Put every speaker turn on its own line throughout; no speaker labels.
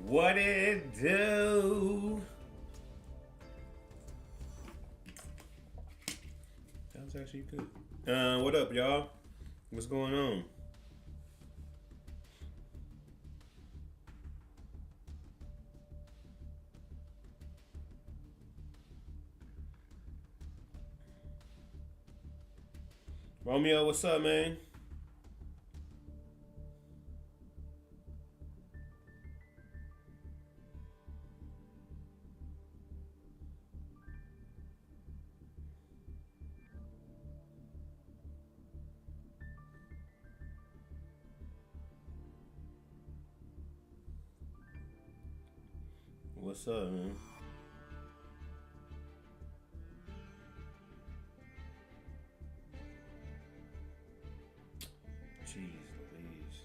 What it do? That was actually good. What up, y'all? What's going on? Romeo, what's up, man? What's up, man? Jeez Louise.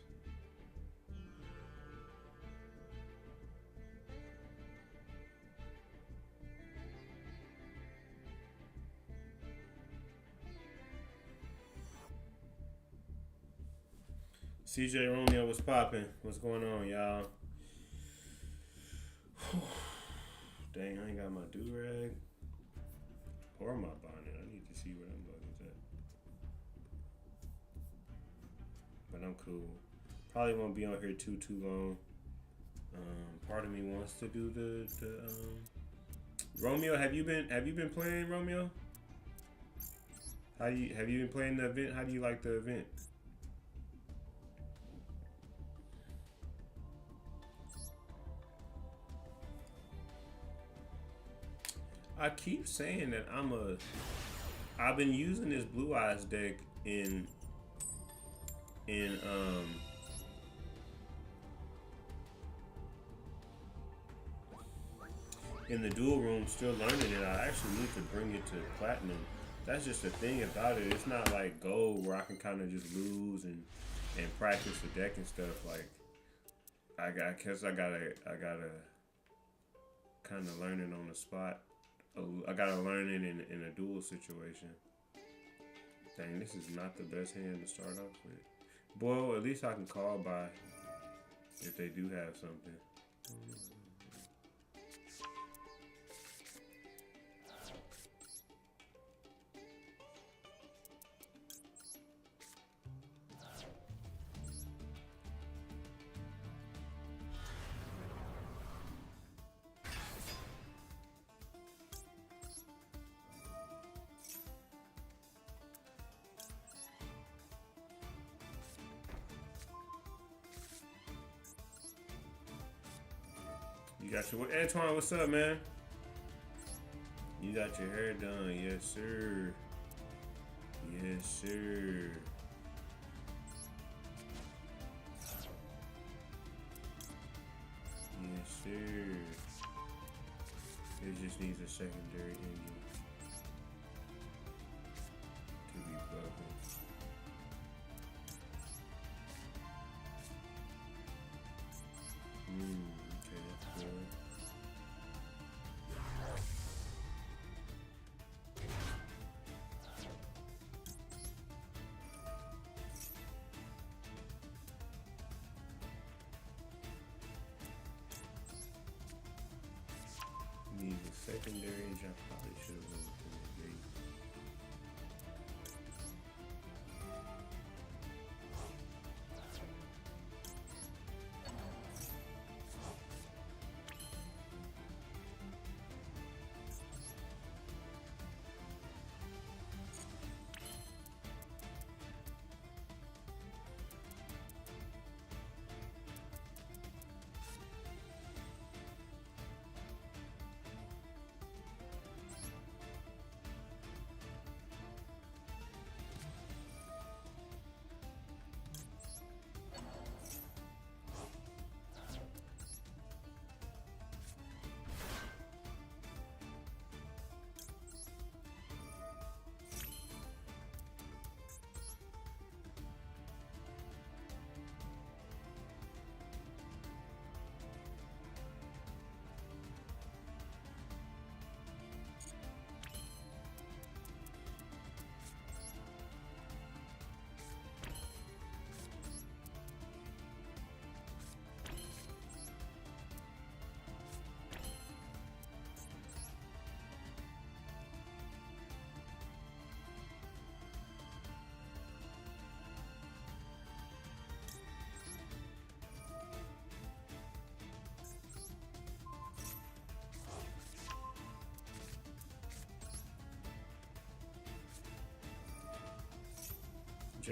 CJ Romeo, what's popping? What's going on, y'all? Dang, I ain't got my do-rag or my bonnet. I need to see where them buttons at. But I'm cool. Probably won't be on here too long. Part of me wants to do the Romeo. Have you been playing, Romeo? Have you been playing the event? How do you like the event? I keep saying that I've been using this Blue Eyes deck in in the dual room, still learning it. I actually need to bring it to platinum. That's just the thing about it. It's not like gold where I can kind of just lose and practice the deck and stuff. Like I gotta kind of learn it on the spot. I gotta learn it in a dual situation. Dang, this is not the best hand to start off with. Boy, at least I can call by if they do have something. You got your Antoine, what's up, man? You got your hair done, yes sir. Yes sir. Yes sir. It just needs a secondary engine to be bubbling. Okay, that's good. Need a secondary engine. I probably should have went from the gate.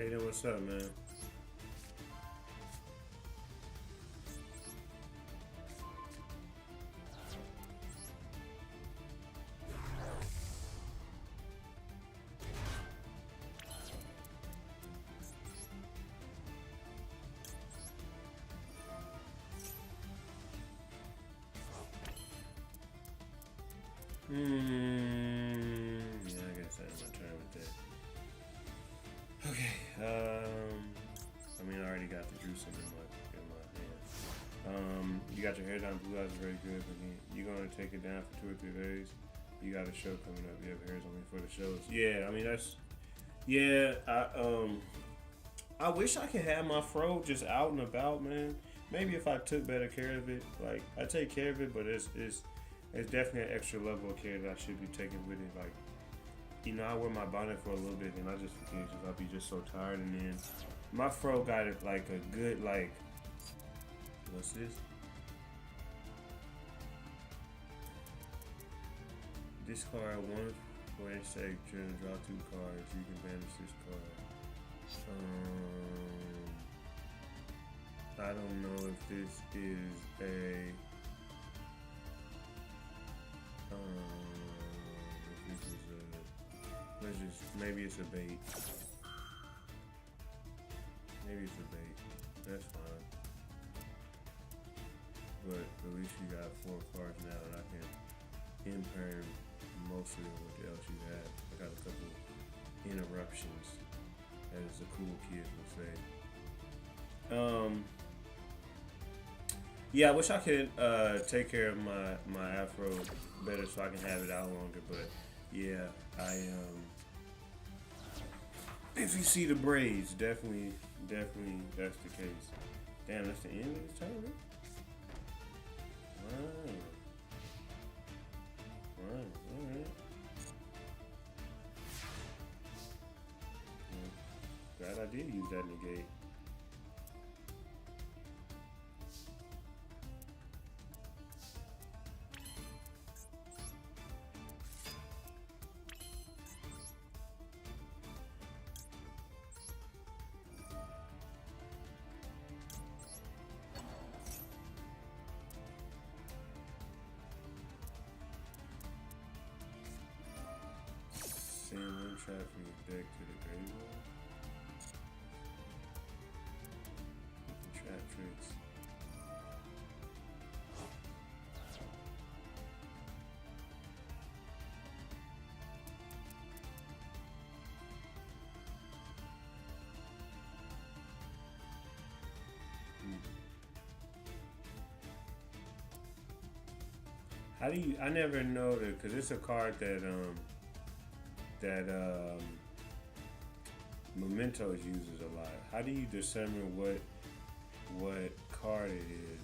Jaden, what's up, man? Yeah, I guess that's my turn with that. Okay. I mean, I already got the juice in my hand. You got your hair down. Blue eyes is very good. But you're gonna take it down for 2 or 3 days. You got a show coming up. You have hairs only for the shows. Yeah, I mean that's. Yeah, I wish I could have my fro just out and about, man. Maybe if I took better care of it. Like I take care of it, but it's definitely an extra level of care that I should be taking with it. Like, you know, I wear my bonnet for a little bit and I just forget because I'll be just so tired. And then my fro got it like a good, like, what's this? Discard 1 for a sec, draw 2 cards. You can banish this card. I don't know if this is a. If this is maybe it's a bait. Maybe it's a bait. That's fine. But at least you got 4 cards now and I can imperm mostly what else you have. I got a couple interruptions, as the cool kids would say. Yeah, I wish I could take care of my afro better so I can have it out longer, but yeah, if you see the braids, definitely that's the case. Damn, that's the end of this time, right? Wow. Alright. Glad I did use that negate. Send 1 trap from your deck to the graveyard. Trap tricks. How do you? I never know that because it's a card that Mementos uses a lot. How do you determine what card it is?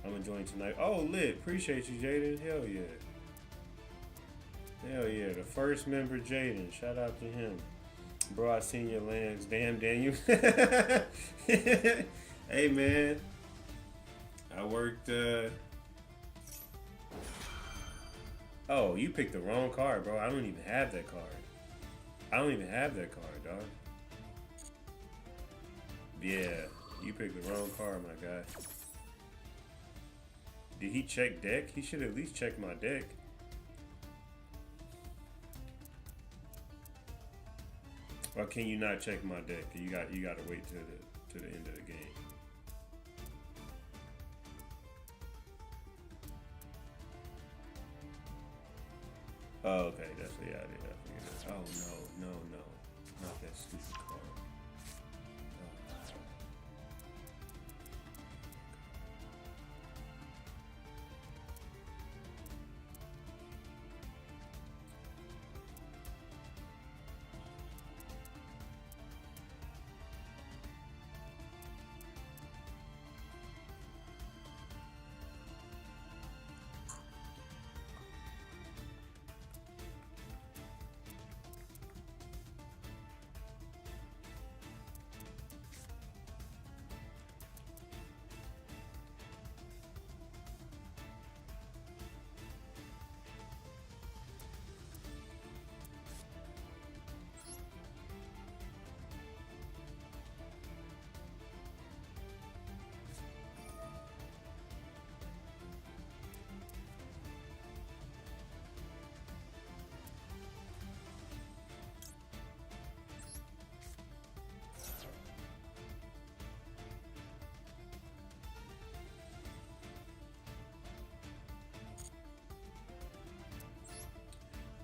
I'm enjoying tonight. Oh, lit. Appreciate you, Jaden. Hell yeah. Hell yeah. The first member, Jaden. Shout out to him. Bro, I seen your lands. Damn, Daniel. Hey, man. I worked, Oh, you picked the wrong card, bro. I don't even have that card. Dog. Yeah, you picked the wrong card, my guy. Did he check deck? He should at least check my deck. Or can you not check my deck? You gotta wait to the end of the game. Oh, okay, that's what I did. I figured that. Oh no, not that stupid card.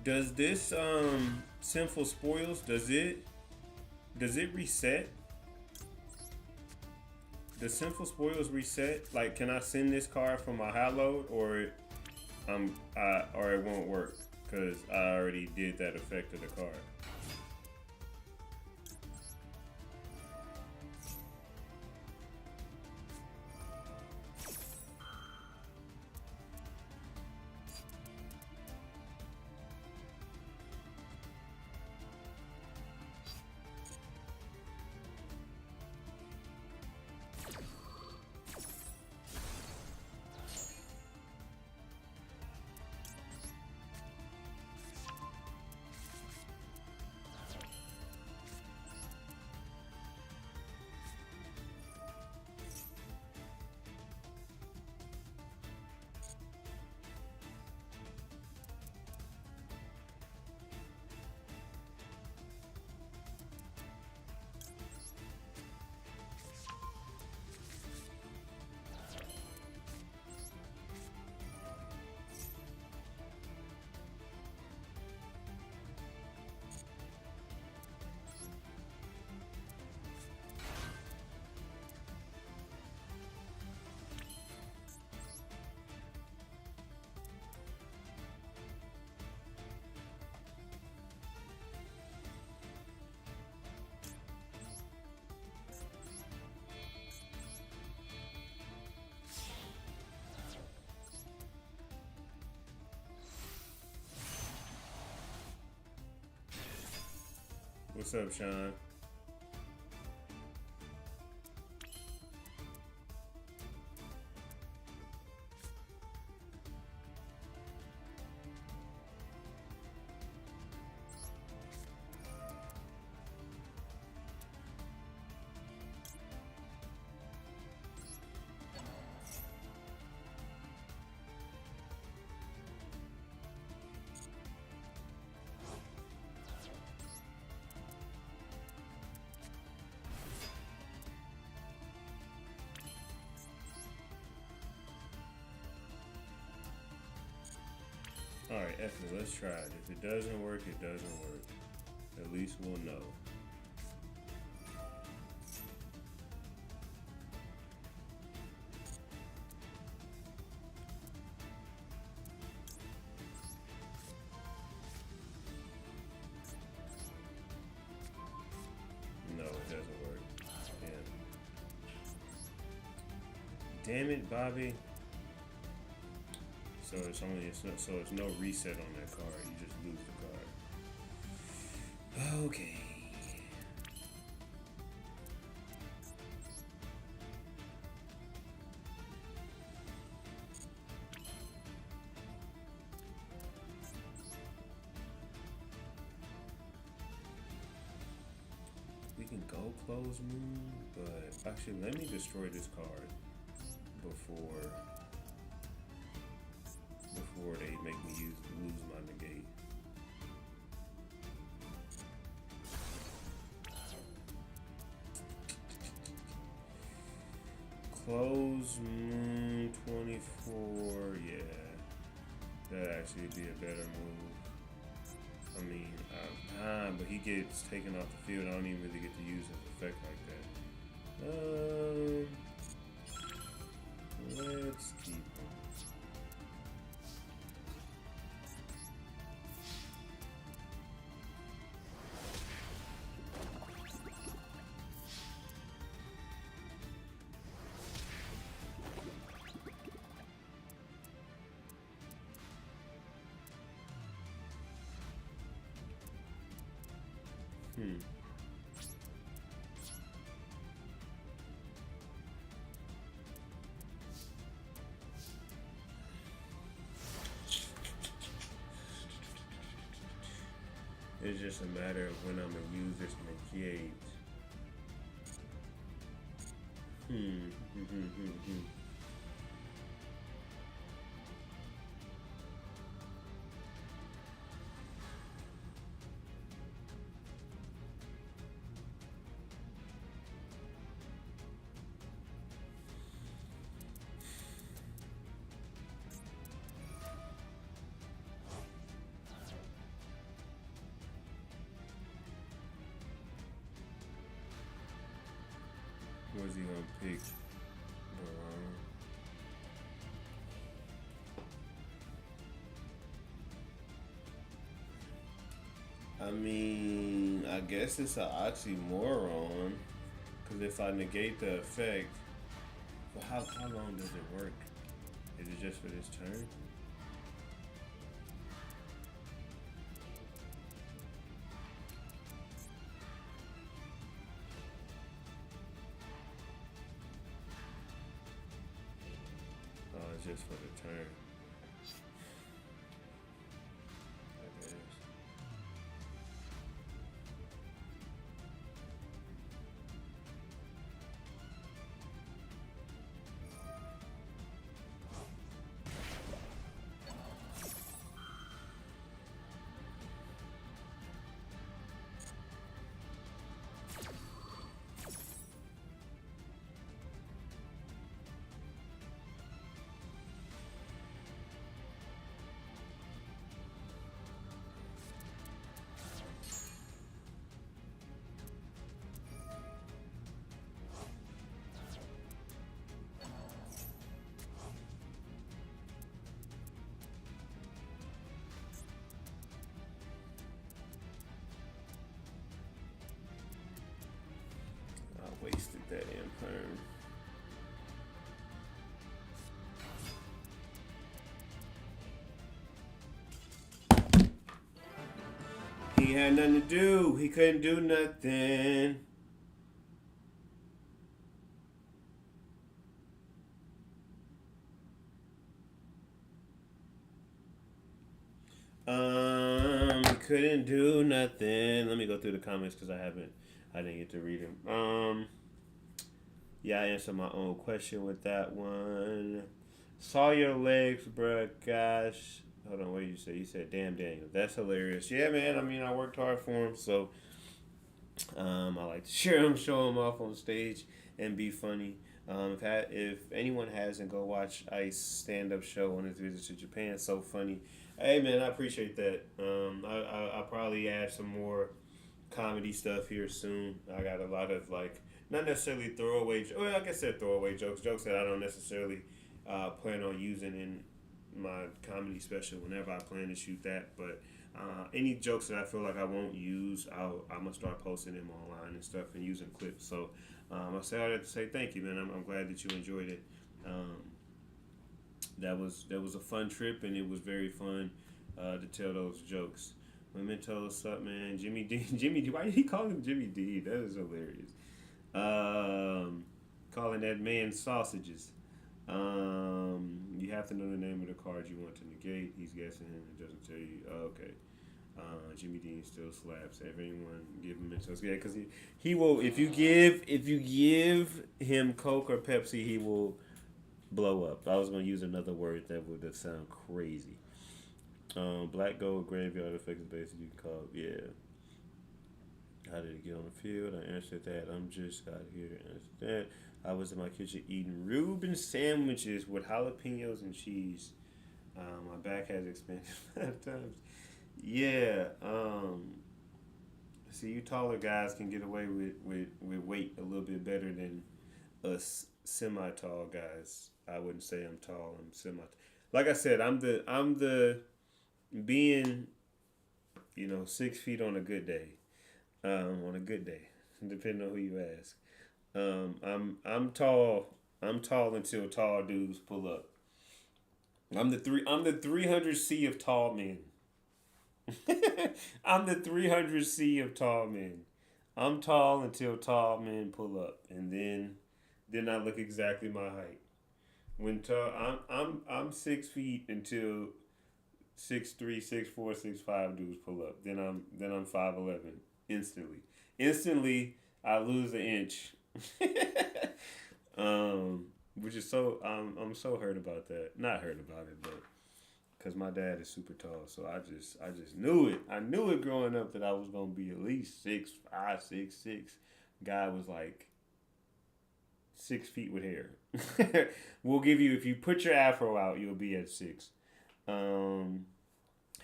Does this Sinful Spoils, does it reset? Does Sinful Spoils reset? Like, can I send this card from my high load, or or it won't work because I already did that effect of the card? What's up, Sean? Alright, F it, let's try it. If it doesn't work, it doesn't work. At least we'll know. No, it doesn't work. Damn it, Bobby. So it's no reset on that card. You just lose the card. Okay. We can go close moon, but actually let me destroy this card before they make me lose my negate. Close moon 24, yeah. That'd actually be a better move. I mean, but he gets taken off the field. I don't even really get to use his effect like that. Let's keep him. It's just a matter of when I'm gonna use this negate. Was he gonna pick? I mean, I guess it's an oxymoron. Because if I negate the effect, well, how long does it work? Is it just for this turn? Oh, it's just for the turn. I guess. I wasted that imperm. He had nothing to do. He couldn't do nothing. Couldn't do nothing. Let me go through the comments because I didn't get to read them. Yeah, I answered my own question with that one. Saw your legs, bruh. Gosh. Hold on, what did you say? You said, damn, Daniel. That's hilarious. Yeah, man. I mean, I worked hard for him, so I like to share him, show him off on stage, and be funny. If anyone hasn't, go watch Ice stand up show on his visit to Japan. It's so funny. Hey, man, I appreciate that. I'll probably add some more comedy stuff here soon. I got a lot of like not necessarily well, like I said, throwaway jokes that I don't necessarily plan on using in my comedy special whenever I plan to shoot that. But any jokes that I feel like I won't use, I'm gonna start posting them online and stuff and using clips. So I say all that to say thank you, man. I'm glad that you enjoyed it. Um, that was a fun trip, and it was very fun to tell those jokes. Women told us up, man. Jimmy D. Jimmy D. Why did he call him Jimmy D? That is hilarious. Calling that man sausages. You have to know the name of the card you want to negate. He's guessing him. It doesn't tell you. Oh, okay. Jimmy Dean still slaps. Everyone give him Mentos. Yeah, because he will. If you give him Coke or Pepsi, he will blow up. I was gonna use another word that would sound crazy. Black gold graveyard effects basically you can call it. Yeah. How did it get on the field? I answered that. I'm just got here. Answered that. I was in my kitchen eating Reuben sandwiches with jalapenos and cheese. My back has expanded 5 times. Yeah. See, you taller guys can get away with weight a little bit better than us semi-tall guys. I wouldn't say I'm tall. I'm semi. Like I said, I'm the being 6 feet on a good day. On a good day, depending on who you ask. I'm tall. I'm tall until tall dudes pull up. I'm the 300C of tall men. I'm the 300C of tall men. I'm tall until tall men pull up, and then I look exactly my height. When tall, I'm 6 feet until 6'3", 6'4", 6'5" dudes pull up. Then I'm 5'11" instantly. Instantly, I lose an inch. Which is so I'm so hurt about that. Not hurt about it, but because my dad is super tall, so I just knew it. I knew it growing up that I was gonna be at least 6'5", 6'6". Guy was like 6 feet with hair. We'll give you if you put your afro out, you'll be at 6. Um,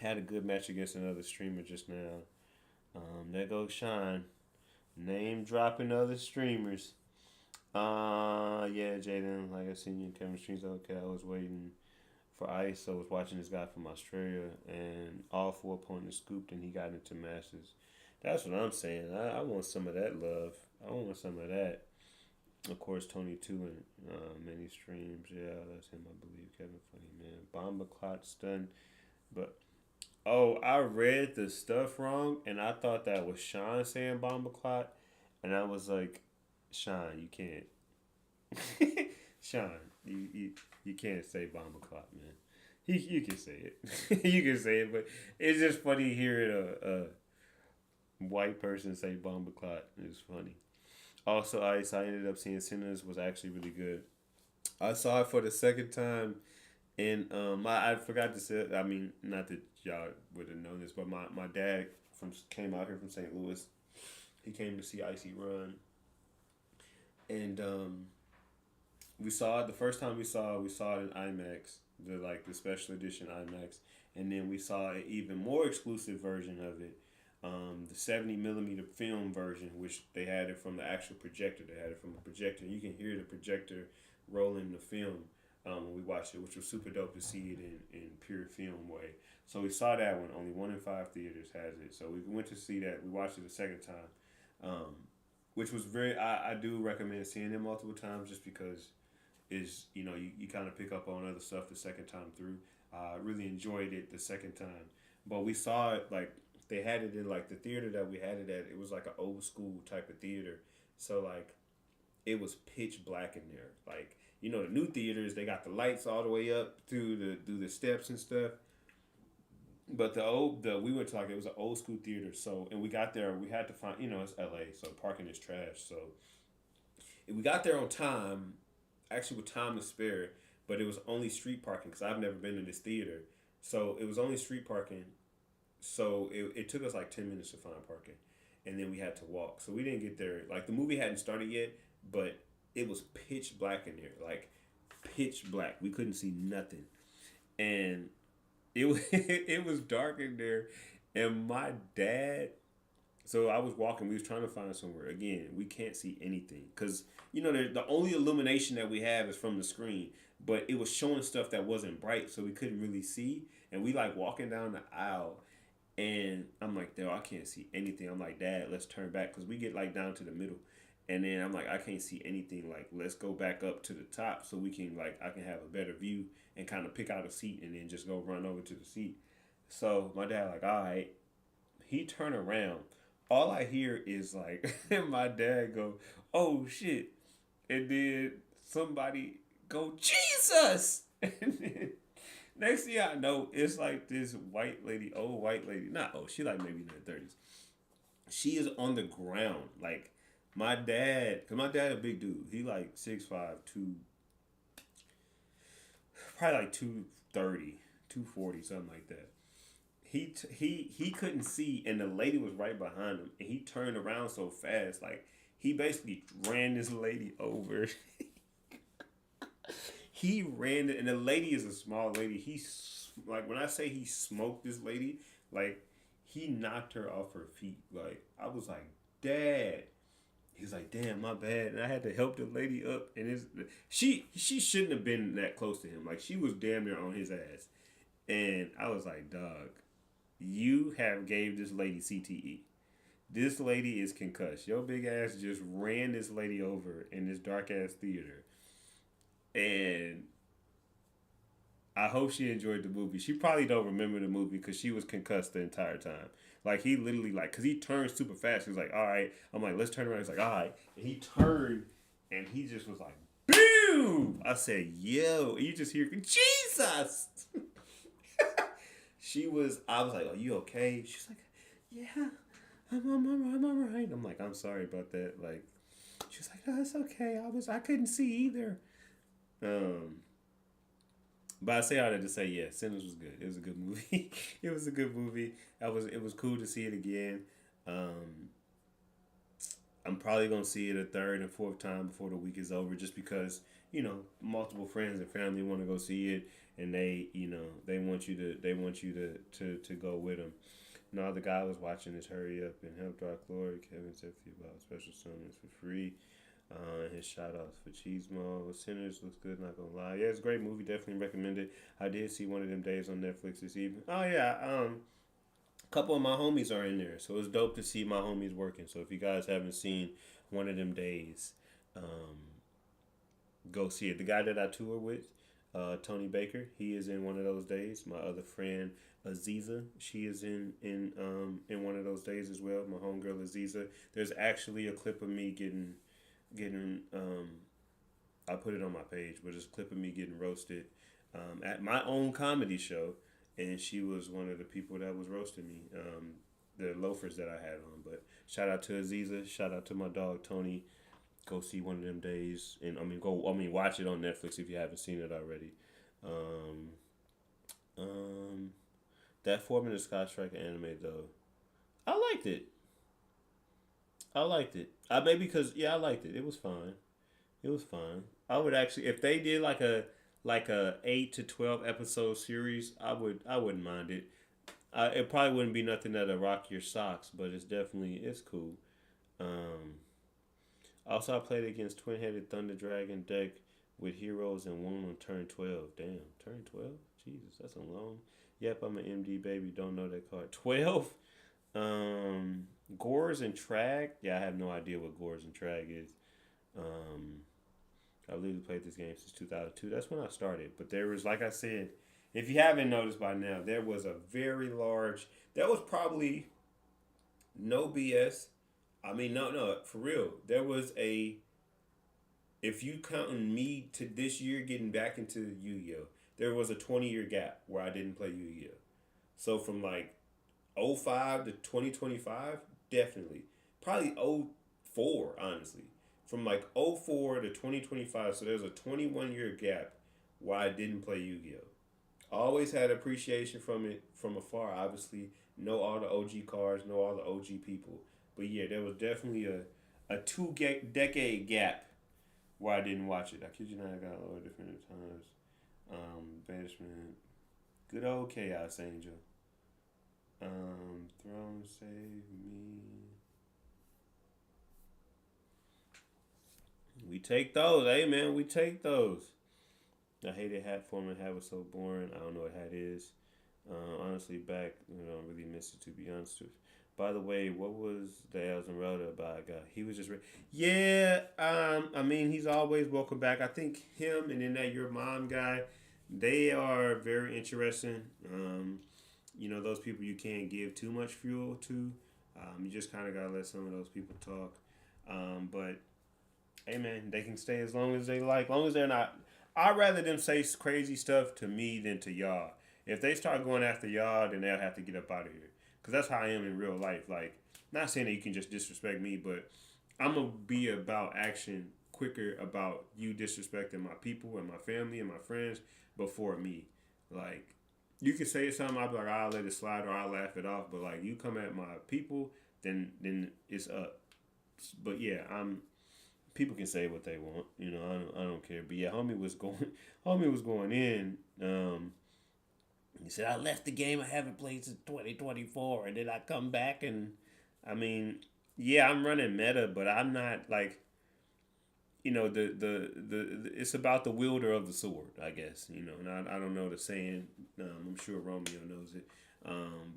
Had a good match against another streamer just now. There goes Sean. Name dropping other streamers. Yeah, Jaden, like I seen you in chemistry's okay. I was waiting for ice. I was watching this guy from Australia, and all 4 pointers scooped, and he got into masters. That's what I'm saying. I want some of that love. I want some of that. Of course, Tony too, and many streams. Yeah, that's him. I believe Kevin Funny man. Bomba clot stun, but oh, I read the stuff wrong, and I thought that was Sean saying bomba clot, and I was like, Sean, you can't. Sean, you can't say bomba clock, man. You can say it. You can say it, but it's just funny hearing a white person say bomba clock. It's funny. Also, I ended up seeing Sinners was actually really good. I saw it for the second time, and I forgot to say. I mean, not that y'all would have known this, but my dad came out here from St. Louis. He came to see Icy Run, and we saw it the first time we saw it in IMAX, the special edition IMAX, and then we saw an even more exclusive version of it, the 70 millimeter film version, which they had it from the actual projector. They had it from a projector. You can hear the projector rolling the film when we watched it, which was super dope to see it in pure film way. So we saw that one. Only 1 in 5 theaters has it. So we went to see that. We watched it a second time, which was very. I do recommend seeing it multiple times just because is you kind of pick up on other stuff the second time through. I really enjoyed it the second time, but we saw it like they had it in like the theater that we had it at. It was like an old school type of theater, so like it was pitch black in there. Like the new theaters they got the lights all the way up through the steps and stuff. But the we went to like it was an old school theater. So and we got there we had to find it's L.A. so parking is trash. So we got there on time actually with time to spare, but it was only street parking because I've never been in this theater. So it was only street parking. So it took us like 10 minutes to find parking. And then we had to walk. So we didn't get there. Like the movie hadn't started yet, but it was pitch black in there. Like pitch black. We couldn't see nothing. And it was, it was dark in there. And my dad so I was walking. We was trying to find somewhere. Again, we can't see anything because the only illumination that we have is from the screen. But it was showing stuff that wasn't bright, so we couldn't really see. And we like walking down the aisle, and I'm like, "No, I can't see anything." I'm like, "Dad, let's turn back," because we get like down to the middle, and then I'm like, "I can't see anything. Like, let's go back up to the top so we can I can have a better view and kind of pick out a seat and then just go run over to the seat." So my dad like, "All right." He turned around. All I hear is like my dad go, "Oh shit," and then somebody go, "Jesus!" And then next thing I know, it's like this white lady, old white lady, not old, she like maybe in her 30s. She is on the ground, like my dad, cause my dad a big dude. He like 6'5", probably like 230, 240, something like that. He couldn't see, and the lady was right behind him, and he turned around so fast, like he basically ran this lady over. He ran, and the lady is a small lady. Like when I say he smoked this lady, like he knocked her off her feet. Like I was like, Dad. He's like, damn, my bad, and I had to help the lady up, and she shouldn't have been that close to him. Like she was damn near on his ass, and I was like, dog, you have gave this lady CTE. This lady is concussed. Your big ass just ran this lady over in this dark ass theater. And I hope she enjoyed the movie. She probably don't remember the movie because she was concussed the entire time. Like he literally cause he turned super fast. He was like, all right. I'm like, let's turn around. He's like, all right. And he turned and he just was like, boom. I said, yo. And you just hear, Jesus. I was like, are you okay? She's like, yeah, I'm all right. I'm like, I'm sorry about that. Like, she was like, no, it's okay. I couldn't see either. Um, but I say all that to say, yeah, Sinners was good. It was a good movie. It was a good movie. It was cool to see it again. Um, I'm probably gonna see it a third and fourth time before the week is over, just because multiple friends and family want to go see it, and they want you to go with them. No, the guy was watching this. Hurry up and help Dark Lord. Kevin said for you about special summons for free. His shout outs for Cheesemo. Sinners looks good, not gonna lie. Yeah, it's a great movie. Definitely recommend it. I did see one of them days on Netflix this evening. Oh yeah, a couple of my homies are in there, so it's dope to see my homies working. So if you guys haven't seen one of them days, um, go see it. The guy that I tour with, Tony Baker, he is in one of those days. My other friend Aziza, she is in one of those days as well. My homegirl Aziza. There's actually a clip of me getting. I put it on my page, but it's a clip of me getting roasted at my own comedy show, and she was one of the people that was roasting me. The loafers that I had on. But shout out to Aziza. Shout out to my dog Tony. Go see one of them days, and watch it on Netflix if you haven't seen it already. Um, um, that 4 minute Sky Striker anime though, I liked it. I liked it. I maybe because I liked it. It was fine. It was fine. I would actually, if they did like a 8 to 12 episode series, I wouldn't mind it. It probably wouldn't be nothing that'll rock your socks, but it's cool. Um, Also, I played against Twin Headed Thunder Dragon deck with heroes and won on turn 12. Damn, turn 12? Jesus, that's a long. Yep, I'm an MD baby. Don't know that card. 12? Gores and Trag? Yeah, I have no idea what Gores and Trag is. Um, I've literally played this game since 2002. That's when I started. But there was, like I said, if you haven't noticed by now, there was a very large. That was probably no BS. I mean, no, for real. There was a. If you counting me to this year getting back into Yu-Gi-Oh, there was a 20-year gap where I didn't play Yu-Gi-Oh. So from like '05 to 2025, definitely. Probably '04, honestly. From like '04 to 2025, so there's a 21-year gap where I didn't play Yu-Gi-Oh. Always had appreciation from it from afar. Obviously, know all the OG cards, know all the OG people. But yeah, there was definitely a decade gap where I didn't watch it. I kid you not, I got all different times. Banishment, good old Chaos Angel. Throne save me. We take those, hey man. We take those. I hated hat form. Hat was so boring. I don't know what hat is. Honestly, back, I don't really miss it to be honest with. By the way, what was the Elzenrota about guy? He was just yeah. I mean, he's always welcome back. I think him and then that your mom guy, they are very interesting. Those people you can't give too much fuel to. You just kind of gotta let some of those people talk. But hey, man, they can stay as long as they like, long as they're not. I'd rather them say crazy stuff to me than to y'all. If they start going after y'all, then they'll have to get up out of here. Cause that's how I am in real life. Like, not saying that you can just disrespect me, but I'm gonna be about action quicker about you disrespecting my people and my family and my friends before me. Like, you can say something, I'll be like, I'll let it slide or I'll laugh it off. But like, you come at my people, then it's up. But yeah, I'm. People can say what they want, I don't care. But yeah, homie was going in. He said, I left the game. I haven't played since 2024. And then I come back and, I mean, yeah, I'm running meta, but I'm not like, the it's about the wielder of the sword, I guess, and I don't know the saying. I'm sure Romeo knows it.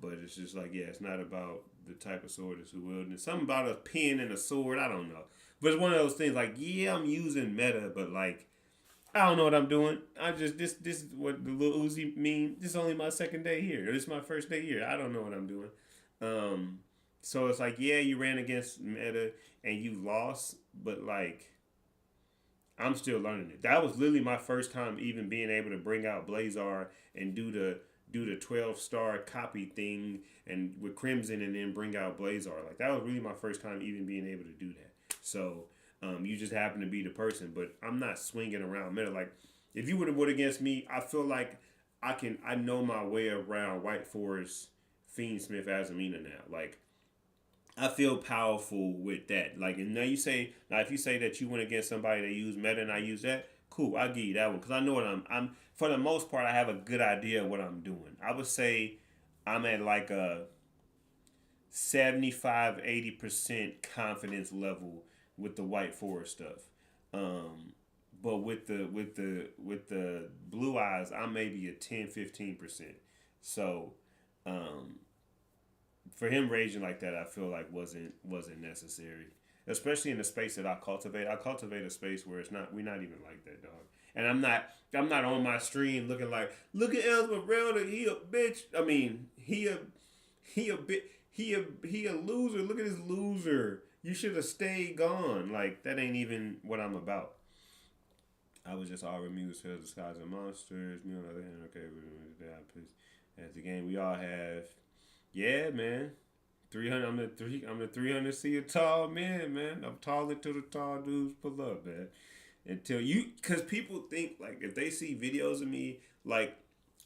But it's just like, yeah, it's not about the type of sword it's wielding. It's something about a pen and a sword. I don't know. But it's one of those things like, yeah, I'm using meta, but like, I don't know what I'm doing. I just this is what the little Uzi mean. This is only my second day here. This is my first day here. I don't know what I'm doing. Um, so it's like, yeah, you ran against meta and you lost, but like, I'm still learning it. That was literally my first time even being able to bring out Blazar and do the 12-star copy thing and with Crimson and then bring out Blazar. Like, that was really my first time even being able to do that. So you just happen to be the person, but I'm not swinging around meta. Like, if you would have would against me, I feel like I know my way around White Forest Fiendsmith Azamina now. Like, I feel powerful with that. Like, and now if you say that you went against somebody that used meta and I use that, cool, I'll give you that one because I know what I'm for the most part I have a good idea of what I'm doing. I would say I'm at like a 75-80% confidence level with the white forest stuff. Um, but with the blue eyes, I'm maybe a 10-15%. So um, for him raging like that, I feel like wasn't necessary. Especially in the space that I cultivate. I cultivate a space where it's not we're not even like that, dog. And I'm not on my stream looking like, look at Esmeralda, he a bitch. I mean, he a bit he a loser. Look at this loser. You should have stayed gone. Like that ain't even what I'm about. I was just all amused for the skies and monsters. Me on the other hand, okay, as the game we all have. Yeah, man. 300. I'm the 300 see a tall man, man. I'm taller to the tall dudes pull up, man. Until you, because people think like if they see videos of me, like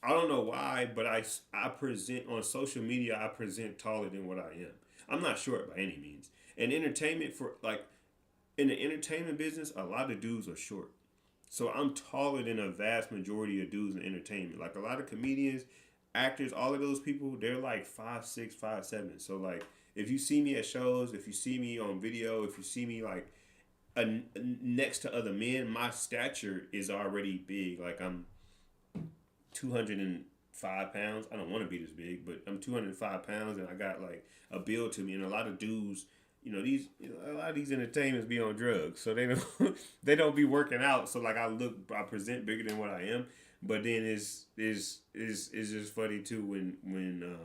I don't know why, but I present on social media. I present taller than what I am. I'm not short by any means. And entertainment for like in the entertainment business, a lot of dudes are short. So I'm taller than a vast majority of dudes in entertainment. Like a lot of comedians, actors, all of those people, they're like 5'6", 5'7". So like if you see me at shows, if you see me on video, if you see me like next to other men, my stature is already big. Like I'm 205 pounds. I don't want to be this big, but I'm 205 pounds, and I got like a build to me. And a lot of dudes, a lot of these entertainers be on drugs, so they don't they don't be working out. So like I present bigger than what I am. But then it's just funny too when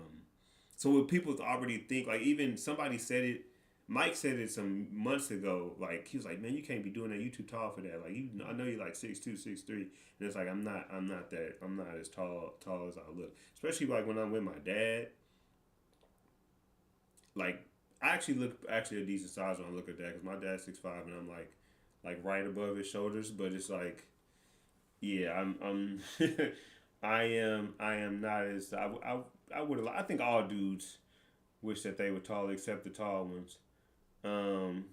so when people already think like even somebody said it. Mike said it some months ago. Like he was like, "Man, you can't be doing that. You too tall for that. Like I know you're like 6'2", 6'3", and it's like I'm not that. I'm not as tall as I look. Especially like when I'm with my dad. Like I actually look a decent size when I look at that because my dad's 6'5" and I'm like right above his shoulders. But it's like, yeah, I'm I am not as I would I think all dudes wish that they were tall except the tall ones. Um,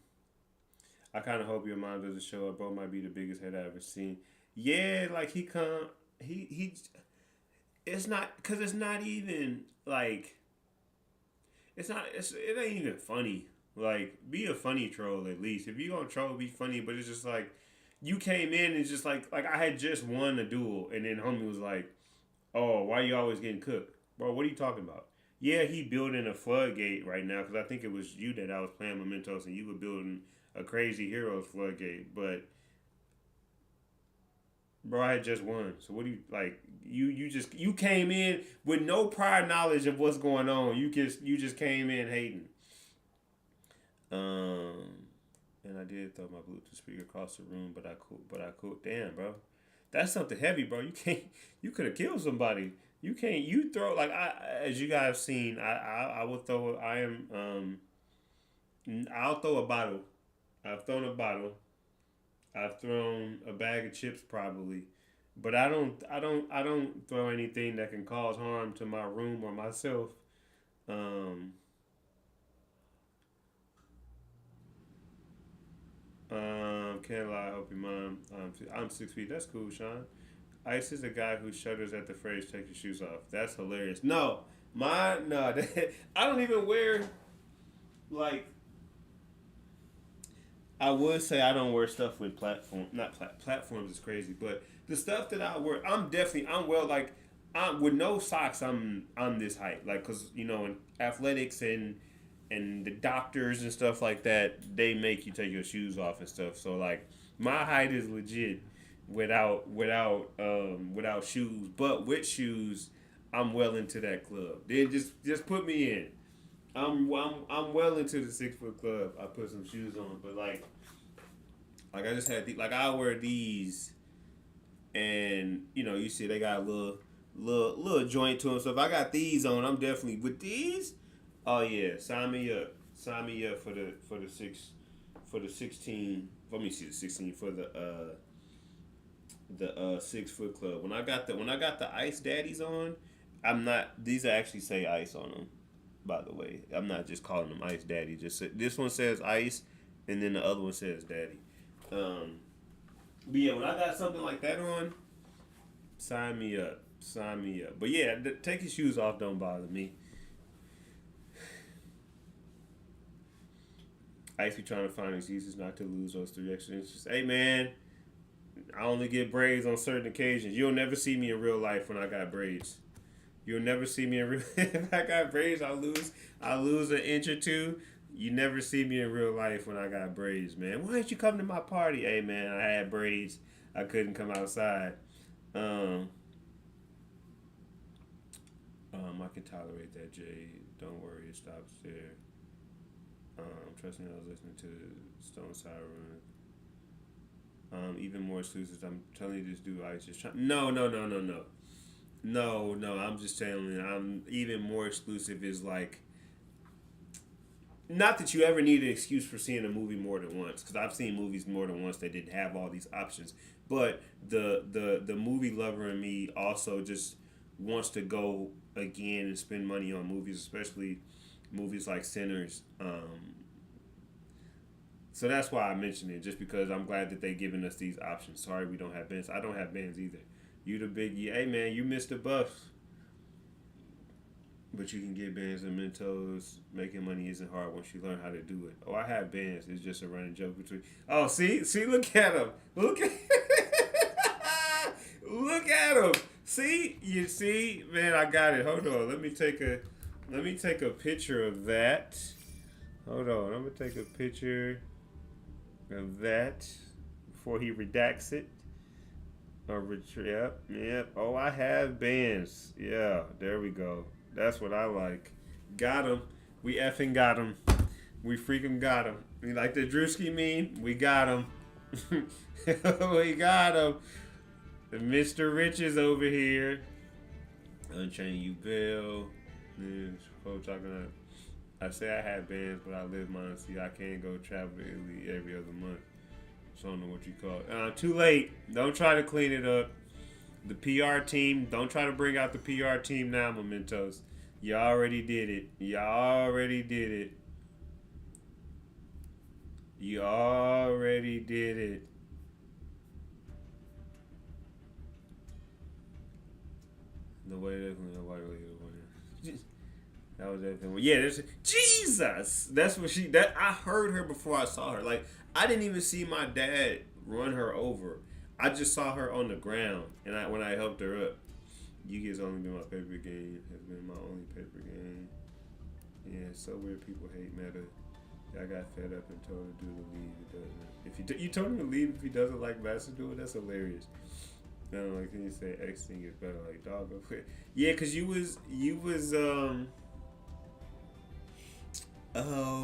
I kind of hope your mom doesn't show up. Bro might be the biggest head I ever seen. Yeah, like he. It's not because it's not even like it ain't even funny. Like be a funny troll at least. If you gonna troll, be funny. But it's just like you came in and just like I had just won a duel, and then homie was like, "Oh, why you always getting cooked, bro? What are you talking about?" Yeah, he building a floodgate right now because I think it was you that I was playing Mementos and you were building a crazy heroes floodgate. But bro, I had just won. So what do you like? You came in with no prior knowledge of what's going on. You just came in hating. Um, and I did throw my Bluetooth speaker across the room, but I cool. Damn, bro, that's something heavy, bro. You can't. You could have killed somebody. You can't. You throw like as you guys have seen. I will throw. I am. I'll throw a bottle. I've thrown a bottle. I've thrown a bag of chips probably, but I don't throw anything that can cause harm to my room or myself. Um, can't lie. I hope your mom. I'm 6 feet. That's cool, Sean. Ice is the guy who shudders at the phrase "take your shoes off." That's hilarious. No, no. I don't even wear like. I would say I don't wear stuff with platform. Not platforms is crazy, but the stuff that I wear, I'm well like I'm with no socks. I'm this height like because in athletics and the doctors and stuff like that they make you take your shoes off and stuff. So like my height is legit without shoes, but with shoes I'm well into that club. Then just put me in. I'm well into the 6 foot club. I put some shoes on, but like I just had like I wear these, and you see they got a little joint to them. So if I got these on, I'm definitely with these. Oh yeah, sign me up for the 16. Let me see the 16 for the 6 foot club. When I got the Ice Daddies on, I'm not. These actually say Ice on them. By the way, I'm not just calling them Ice Daddy. This one says Ice, and then the other one says Daddy. Um, but yeah, when I got something like that on, sign me up. Sign me up. But yeah, take your shoes off. Don't bother me. I used to be trying to find excuses not to lose those 3 extra inches. Hey man, I only get braids on certain occasions. You'll never see me in real life when I got braids. You'll never see me in real. If I got braids, I lose an inch or two. You never see me in real life when I got braids, man. Why didn't you come to my party? Hey man, I had braids. I couldn't come outside. Um, I can tolerate that, Jay. Don't worry, it stops there. Trust me, I was listening to Stone Sour. Even more exclusives. I'm telling you, this dude, I just trying. No, no, no, no, no, no, no. I'm just telling you, I'm even more exclusive. Is like, not that you ever need an excuse for seeing a movie more than once, because I've seen movies more than once that didn't have all these options. But the movie lover in me also just wants to go again and spend money on movies, especially movies like Sinners. So that's why I mentioned it, just because I'm glad that they giving us these options. Sorry, we don't have bands. I don't have bands either. You the big, hey man, you missed the buffs. But you can get bands and Mentos. Making money isn't hard once you learn how to do it. Oh, I have bands. It's just a running joke between. Oh, see, look at him. Look at, look at him. See, you see, man, I got it. Hold on. Let me take a picture of that. Hold on. I'm gonna take a picture of that before he redacts it. Yep. Oh, I have bands. Yeah, there we go. That's what I like. Got him. We effing got him. We freaking got him. You like the Drewski meme? We got him. We got him. Mr. Rich is over here. Unchain You Bill. I say I have bands, but I live mine. See, I can't go travel to Italy every other month. So I don't know what you call it. Too late. Don't try to clean it up. The PR team, don't try to bring out the PR team now, Mementos. You already did it. You already did it. You already did it. The way definitely nobody really. That was everything. Yeah, there's Jesus. That's what she. That I heard her before I saw her. Like I didn't even see my dad run her over. I just saw her on the ground, and when I helped her up. Yu-Gi-Oh's only been my favorite game. Has been my only paper game. Yeah, it's so weird. People hate meta. I got fed up and told the dude to leave. It doesn't. If you told him to leave if he doesn't like Master Duel, that's hilarious. I don't know, like can you say X thing is better? Like dog, go quit. Yeah, cause you was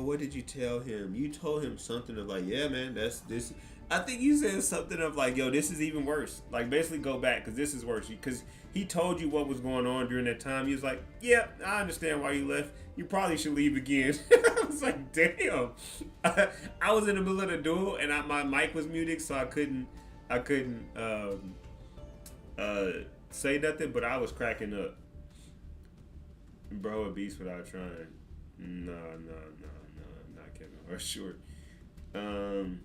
what did you tell him? You told him something of like, yeah, man, that's this. I think you said something of like, yo, this is even worse. Like, basically go back because this is worse. Because he told you what was going on during that time. He was like, yeah, I understand why you left. You probably should leave again. I was like, damn. I was in the middle of the duel and my mic was muted, so I couldn't say nothing, but I was cracking up. Bro, a beast without trying. No, not Kevin Hart short. Dang,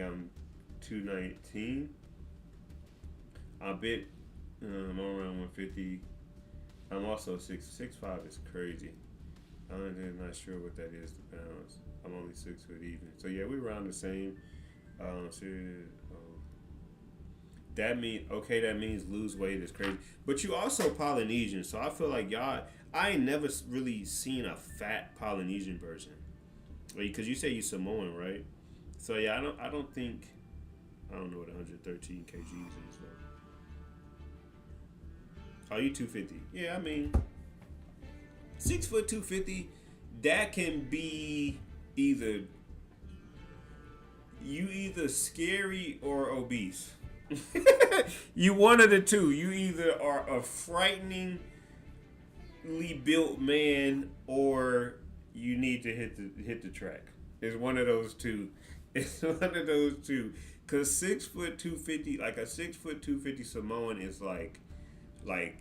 I'm 219. I bet I'm around 150. I'm also 6'5" is crazy. I'm not sure what that is to pounds. I'm only 6 foot even. So yeah, we around the same. That means lose weight is crazy. But you also Polynesian, so I feel like y'all. I ain't never really seen a fat Polynesian person. Because you say you Samoan, right? So yeah, I don't know what 113 kgs is. So. Oh, you 250? Yeah, I mean, 6 foot 250. That can be either scary or obese. You one of the two. You either are a frighteningly built man, or you need to hit the track. It's one of those two. It's one of those two. Cause 6 foot 250, like a 6 foot 250 Samoan is like I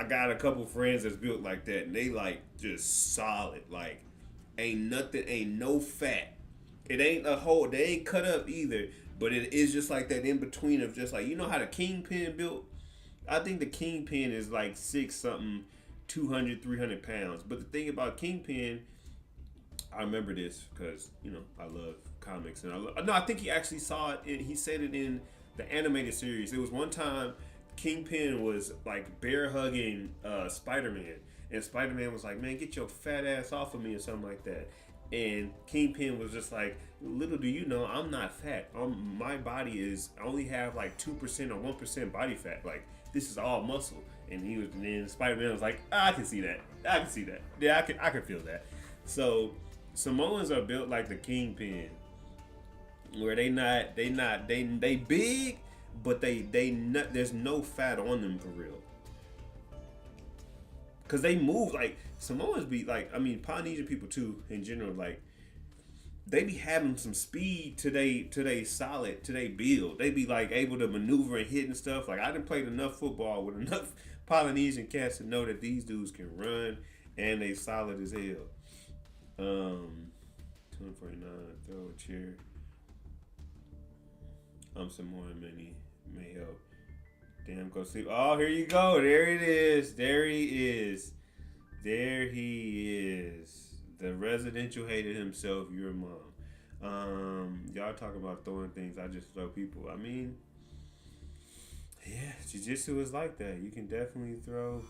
got a couple friends that's built like that, and they like just solid. Like ain't no fat. It ain't a hole. They ain't cut up either. But it is just like that in between of just like, you know how the Kingpin built? I think the Kingpin is like 6 something, 200, 300 pounds. But the thing about Kingpin, I remember this because I love comics, and no, I think he actually saw it. He said it in the animated series. It was one time Kingpin was like bear hugging Spider Man, and Spider Man was like, "Man, get your fat ass off of me," or something like that. And Kingpin was just like, "Little do you know, I'm not fat. My body is I only have like 2% or 1% body fat. Like this is all muscle." And then Spider Man was like, "I can see that. I can see that. Yeah, I can feel that." So Samoans are built like the Kingpin, where they big, but they not, there's no fat on them for real. Cause they move like Samoans be like, I mean Polynesian people too in general, like they be having some speed to they build. They be like able to maneuver and hit and stuff. Like I done played enough football with enough Polynesian cats to know that these dudes can run and they solid as hell. 249, throw a chair. Some more many may help. Damn, go sleep. Oh, here you go. There it is. There he is. There he is. The residential hated himself, your mom. Y'all talk about throwing things. I just throw people. I mean, yeah, jiu-jitsu is like that. You can definitely throw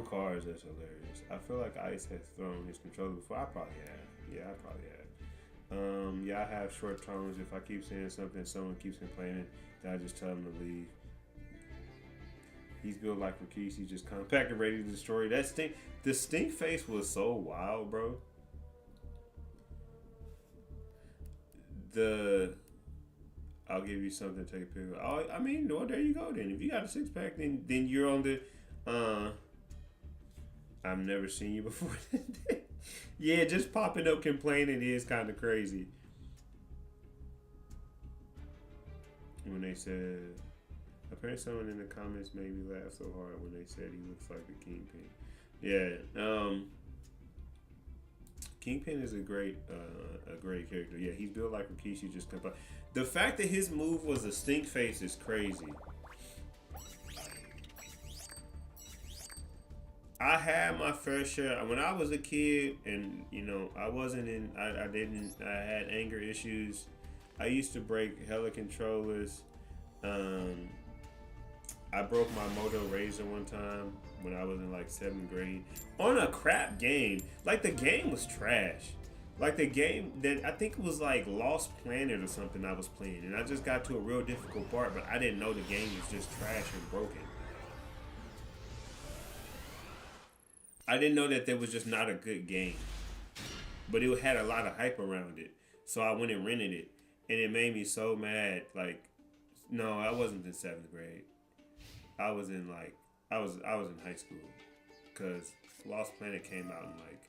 cards. That's hilarious. I feel like Ice has thrown his controller before. I probably have. Yeah, I probably have. Yeah, I have short tones. If I keep saying something, someone keeps complaining, then I just tell them to leave. He's built like Rikishi, just compact and ready to destroy. That stink. The stink face was so wild, bro. I'll give you something to take a picture. Oh, I mean, well, there you go. Then if you got a six pack, then you're on the. I've never seen you before. Yeah, just popping up complaining is kind of crazy. When they said, apparently someone in the comments made me laugh so hard when they said he looks like a Kingpin. Yeah, Kingpin is a great character. Yeah, he's built like Rikishi. Just come. The fact that his move was a stink face is crazy. I had my fair share when I was a kid, and I wasn't in. I had anger issues. I used to break hella controllers. I broke my Moto Razor one time when I was in like 7th grade on a crap game. Like the game was trash. Like the game that I think it was like Lost Planet or something I was playing, and I just got to a real difficult part, but I didn't know the game was just trash and broken. I didn't know that there was just not a good game, but it had a lot of hype around it. So I went and rented it, and it made me so mad. Like, no, I wasn't in 7th grade. I was in I was in high school, because Lost Planet came out in like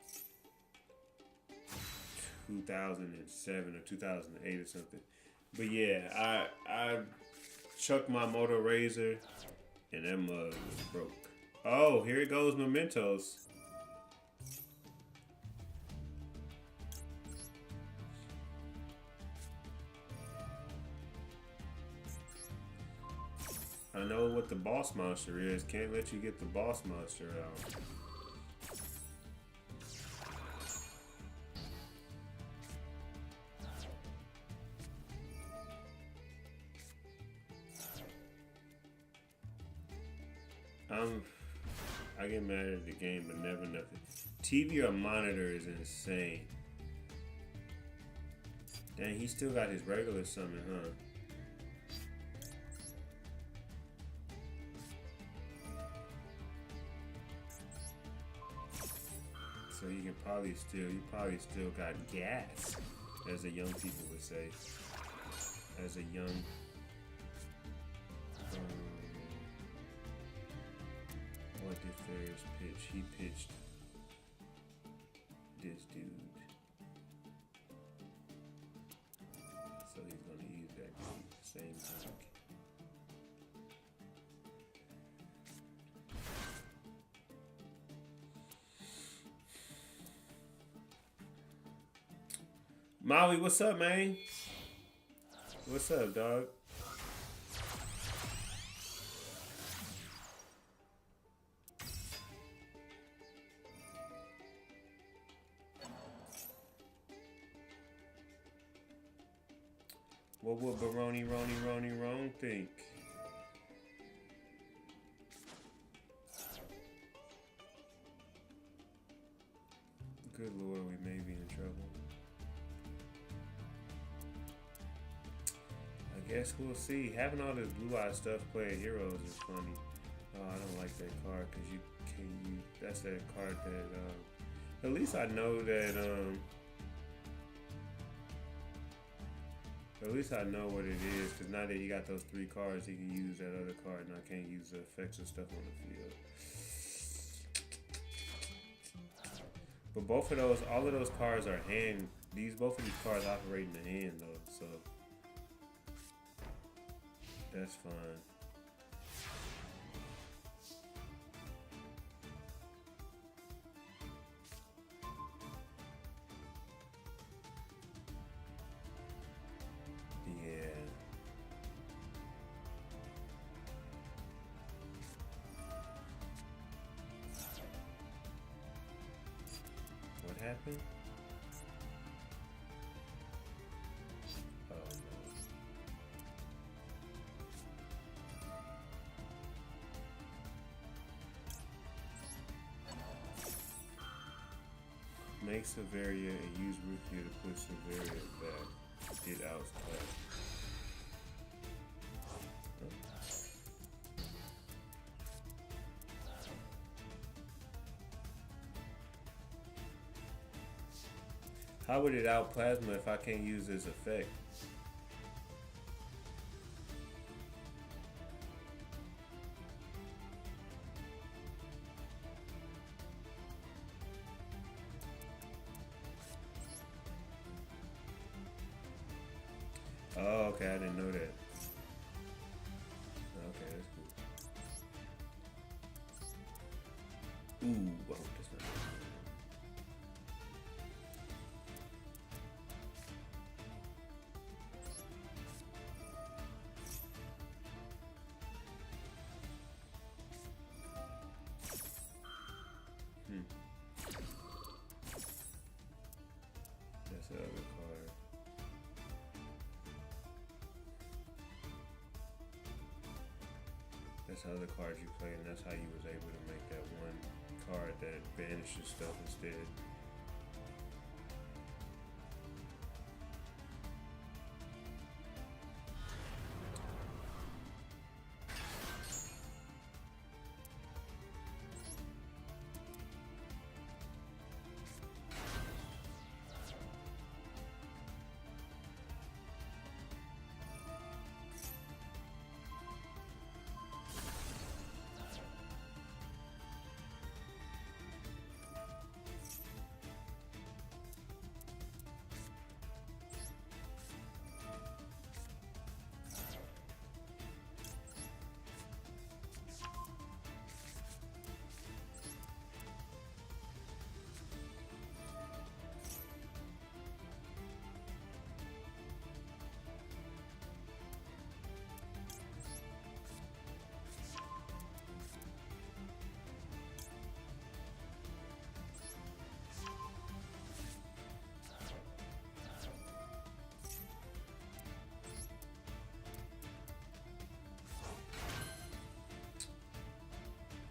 2007 or 2008 or something. But yeah, I chucked my Moto Razor, and that mug was broke. Oh, here it goes, mementos. I know what the boss monster is. Can't let you get the boss monster out. I get mad at the game, but never nothing. TV or monitor is insane. Dang, he still got his regular summon, huh? So you probably still got gas, as the young people would say. As a young, what did Ferris pitch? He pitched this dude, so he's gonna use that dude at the same time. Maui, what's up, man? What's up, dog? What would Baroni Roni Roni Rone think? Good lord, we may be in trouble. I guess we'll see. Having all this blue-eyed stuff playing heroes is funny. Oh, I don't like that card because you can't use. That's that card that. At least I know that. At least I know what it is, because now that he got those 3 cards, he can use that other card, and I can't use the effects and stuff on the field. But both of those, all of those cards are hand. Both of these cards operate in the hand, though, so that's fine. Happen? Oh no. Make Severia and use Rukia to put Severia back. Get out. How would it out Plasma if I can't use this effect? Oh, okay, I didn't know that. Okay, that's cool. Ooh, I hope that's not. That's the other card. That's the other card you played, and that's how you was able to make that one card that banishes stuff instead.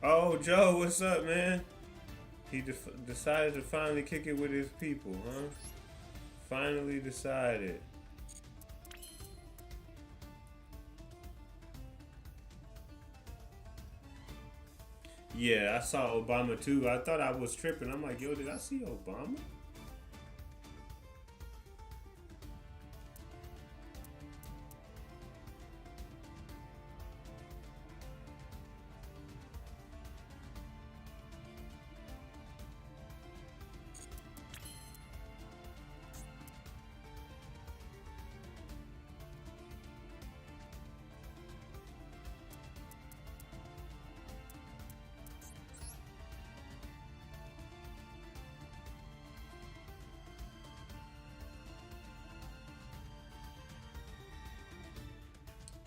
Oh, Joe, what's up, man? He decided to finally kick it with his people, huh? Finally decided. Yeah, I saw Obama too. I thought I was tripping. I'm like, yo, did I see Obama?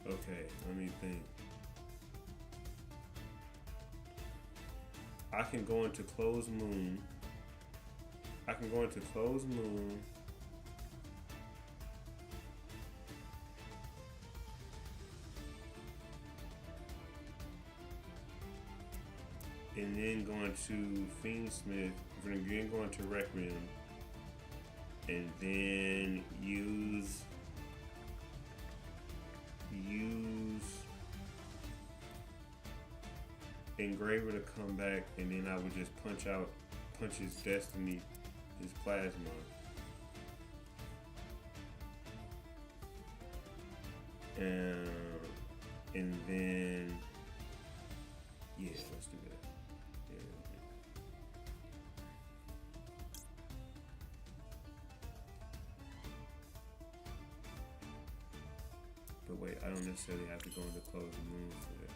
Okay, let me think. I can go into Closed Moon. I can go into Closed Moon. and then going to Fiendsmith, and then going to Requiem, and then use Engraver to come back, and then I would just punch his Destiny, his Plasma. And then, yeah, let's do that. Yeah. But wait, I don't necessarily have to go into close the moon for that.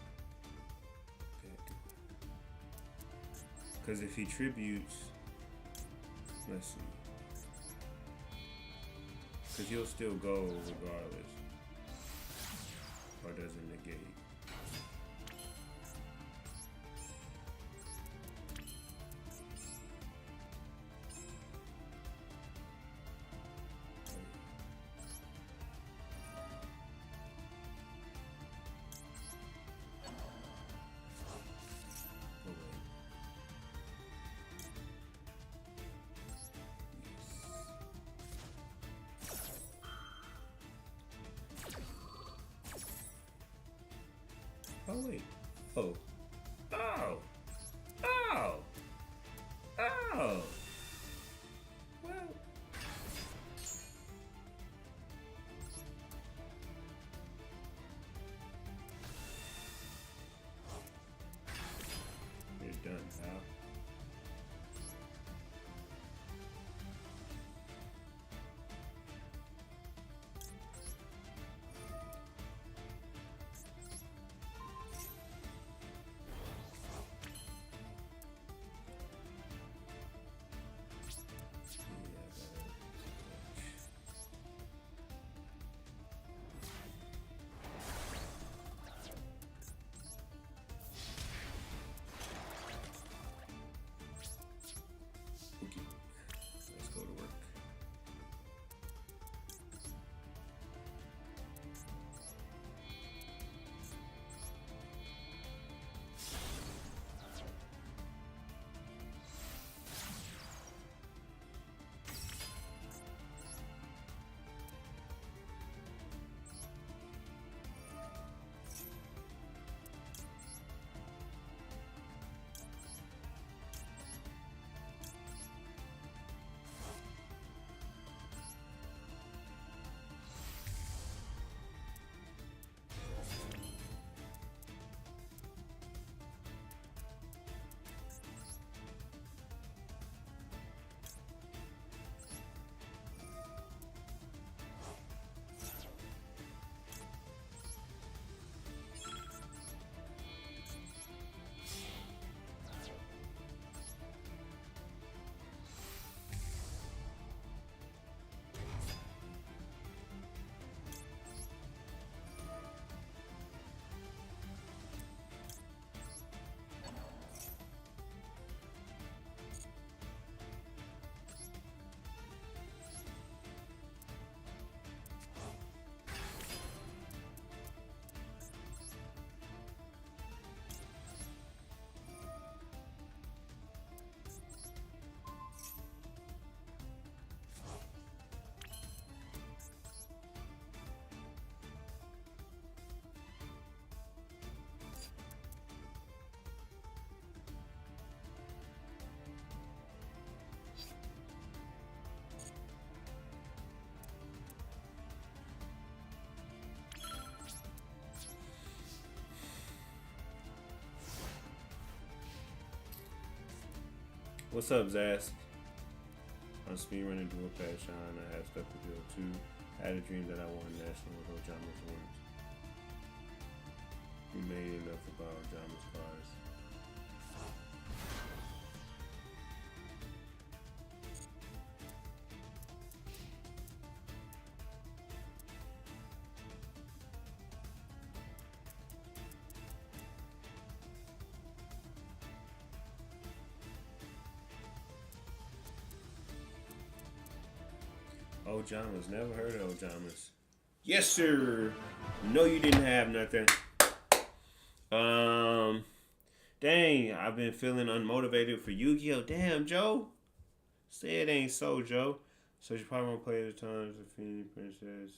Because if he tributes, let's see. Because he'll still go regardless. Or doesn't negate. Oh wait. Oh. Oh. Oh. Oh. Well. You're done, pal. Let's go to work. What's up, Zask? I'm speedrunning Duel Past Shine. I have stuff to do too. I had a dream that I won national with Ojama's wins. We made enough about Ojama's cards. Ojamas, never heard of Ojamas. Yes, sir. No, you didn't have nothing. Dang, I've been feeling unmotivated for Yu-Gi-Oh. Damn, Joe. Say it ain't so, Joe. So you probably won't play the times of Fiend Princess.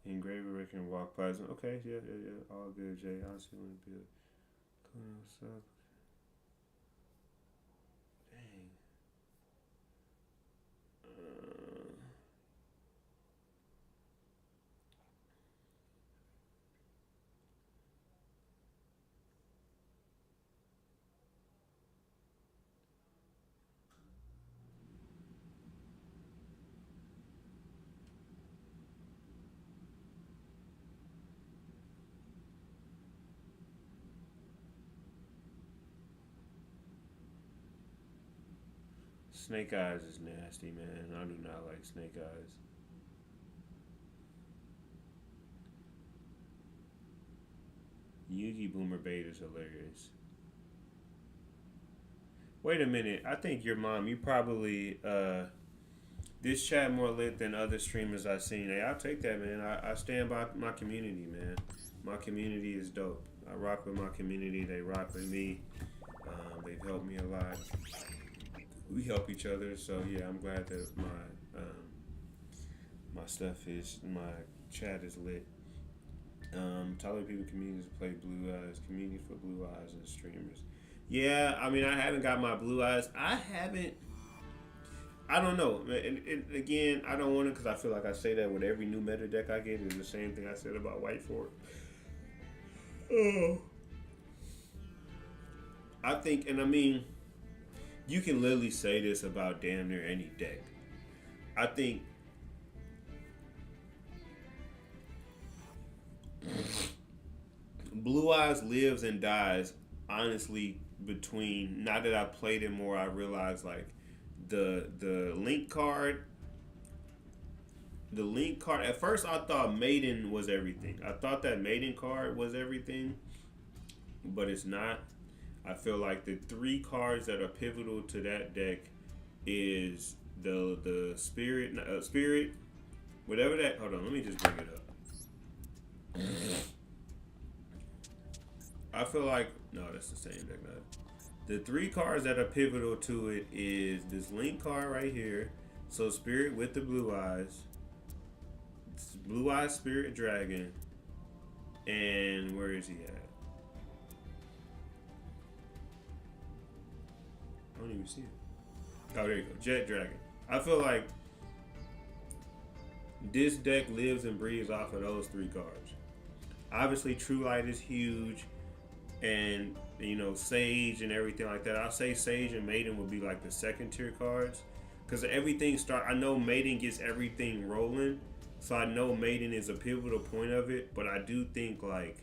Engraver Reckon Walk Plasma. Okay, yeah, yeah, yeah. All good, Jay. Honestly, want to build. What's up? Dang. Uh, Snake Eyes is nasty, man. I do not like Snake Eyes. Yugi Boomer Bait is hilarious. Wait a minute. I think your mom, you probably, this chat more lit than other streamers I've seen. Hey, I'll take that, man. I stand by my community, man. My community is dope. I rock with my community. They rock with me. They've helped me a lot. We help each other. So yeah, I'm glad that my stuff is my chat is lit. Tolerate people communities to play Blue Eyes. Community for Blue Eyes and streamers. Yeah, I mean, I haven't got my Blue Eyes. I haven't. I don't know. And again, I don't want to because I feel like I say that with every new meta deck I get. Is the same thing I said about White Fort. Oh. I think, and I mean, you can literally say this about damn near any deck. I think Blue Eyes lives and dies honestly between now that I played it more I realized like the link card at first I thought Maiden was everything. I thought that Maiden card was everything, but it's not. I feel like the three cards that are pivotal to that deck is the spirit whatever that hold on, let me just bring it up. I feel like no, that's the same deck. Not. The three cards that are pivotal to it is this link card right here. So Spirit with the Blue Eyes, Blue Eyes Spirit Dragon, and where is he at? I don't even see it. Oh, there you go, Jet Dragon. I feel like this deck lives and breathes off of those three cards. Obviously, True Light is huge, and you know Sage and everything like that. I'll say Sage and Maiden would be like the second tier cards because everything start. I know Maiden gets everything rolling, so I know Maiden is a pivotal point of it. But I do think like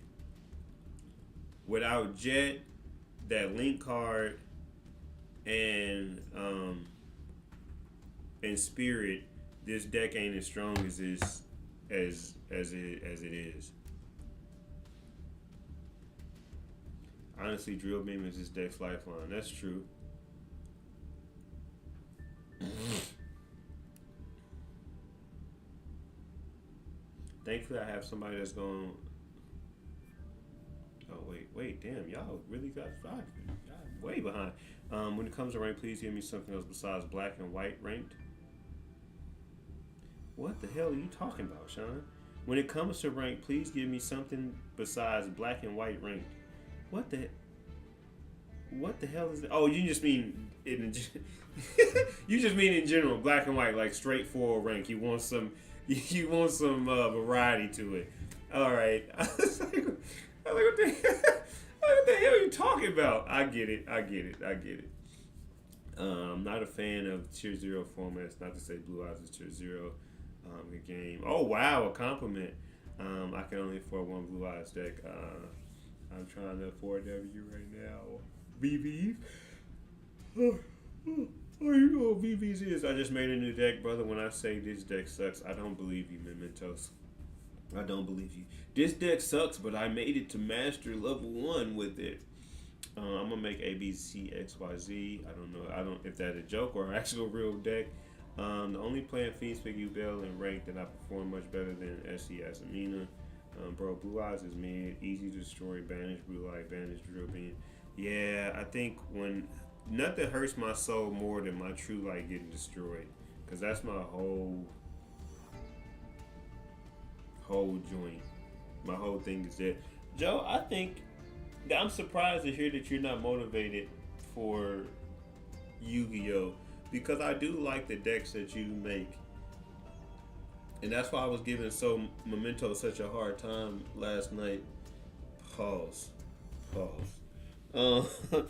without Jet, that link card, and Spirit, this deck ain't as strong as this as it is. Honestly, Drill Beam is this deck's lifeline. That's true. Thankfully, I have somebody that's going. Oh wait, damn, y'all really got y'all way behind. When it comes to rank, please give me something else besides black and white ranked. What the hell are you talking about, Sean? When it comes to rank, please give me something besides black and white ranked. What the what the hell is that? Oh, you just mean you just mean in general, black and white, like straightforward rank. You want some you want some variety to it. All right. I was like, what the hell are you talking about? I get it. I'm not a fan of tier zero formats. Not to say Blue Eyes is tier zero. Good game. Oh wow, a compliment. I can only afford one Blue Eyes deck. I'm trying to afford W right now. VVs. Oh, you know what VVs is. I just made a new deck, brother. When I say this deck sucks, I don't believe you, Mementos. I don't believe you. This deck sucks, but I made it to master level 1 with it. I'm gonna make ABCXYZ. I don't know. I don't if that's a joke or an actual real deck. The only playing Fiends Figure Bell in rank that I perform much better than SC Asamina. Bro, Blue Eyes is mid, easy to destroy, banish Blue Light, banish Drill Beam. Yeah, I think when nothing hurts my soul more than my True Light getting destroyed, cause that's my whole joint. My whole thing is that. Joe, I think I'm surprised to hear that you're not motivated for Yu-Gi-Oh, because I do like the decks that you make, and that's why I was giving Memento such a hard time last night. Pause. Pause.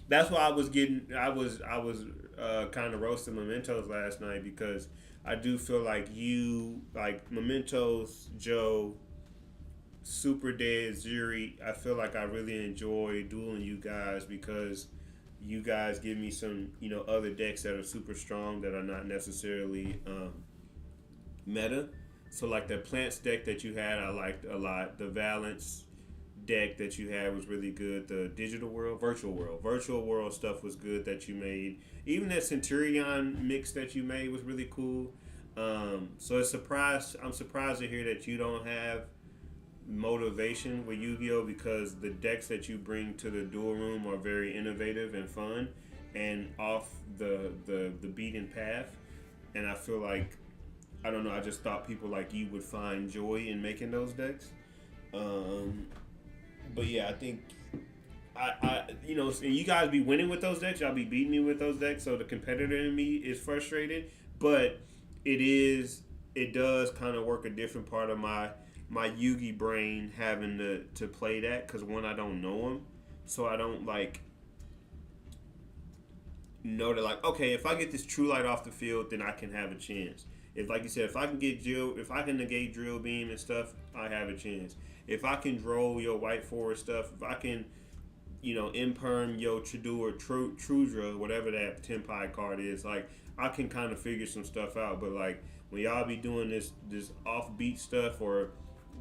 That's why I was kind of roasting Mementos last night, because I do feel like you like Mementos, Joe, Super Dead, Zuri. I feel like I really enjoy dueling you guys, because you guys give me some other decks that are super strong that are not necessarily meta. So like the plants deck that you had, I liked a lot. The Valence deck that you had was really good. The virtual world stuff was good that you made. Even that Centurion mix that you made was really cool. So I'm surprised to hear that you don't have motivation with Yu-Gi-Oh, because the decks that you bring to the duel room are very innovative and fun and off the beaten path. And I feel like, I don't know, I just thought people like you would find joy in making those decks. But yeah, I think and you guys be winning with those decks. Y'all be beating me with those decks. So the competitor in me is frustrated, but it does kind of work a different part of my Yugi brain having to play that, because one, I don't know him, so I don't know that, like, okay, if I get this True Light off the field, then I can have a chance. If, like you said, if I can negate Drill Beam and stuff, I have a chance. If I can draw your White Forest stuff, if I can, imperm your Trudra, whatever that Tenpai card is, like, I can kind of figure some stuff out. But like when y'all be doing this offbeat stuff, or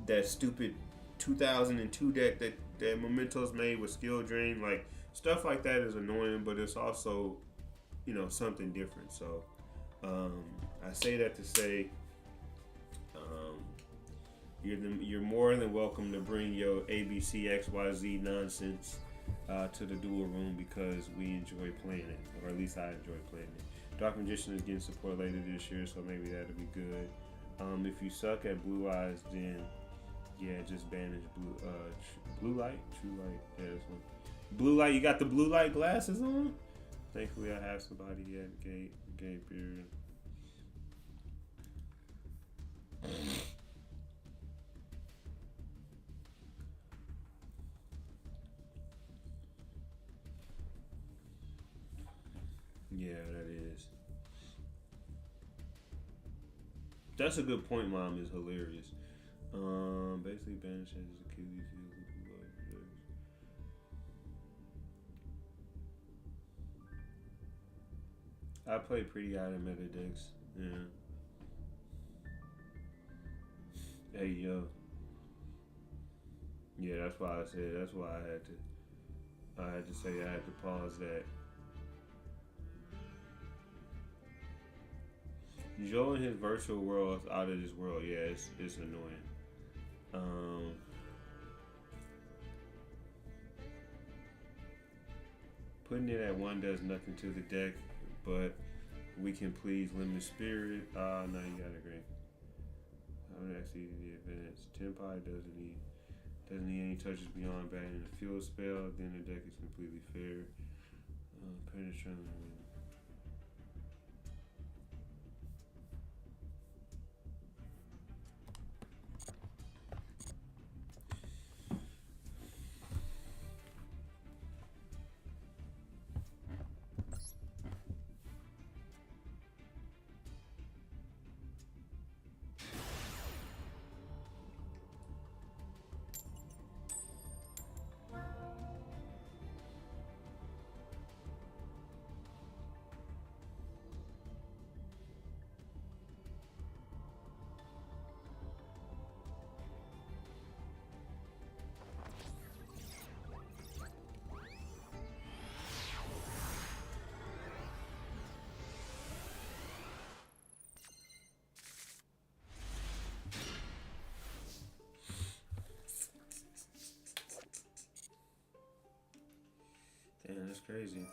that stupid 2002 deck that Mementos made with Skill Drain, like stuff like that is annoying, but it's also something different. So I say that to say, you're more than welcome to bring your ABCXYZ nonsense to the duel room, because we enjoy playing it, or at least I enjoy playing it. Dark Magician is getting support later this year, so maybe that'll be good. If you suck at Blue Eyes, then yeah, just banish Blue Light, True Light. Yeah, this one. Blue Light. You got the Blue Light glasses on. Thankfully, I have somebody at Gate Beard. Yeah, that is. That's a good point. Mom is hilarious. Basically, banish changes Achilles heel. I play pretty out of meta decks. Yeah. Hey yo. Yeah, that's why I said. That's why I had to. I had to say. I had to pause that. Joe in his virtual world is out of this world. Yeah, it's annoying. Putting it at one does nothing to the deck, but we can please limit spirit. No, you got it, great. I would actually the advance. Tenpai doesn't need any touches beyond banning the field spell. Then the deck is completely fair. Penetrating. crazy.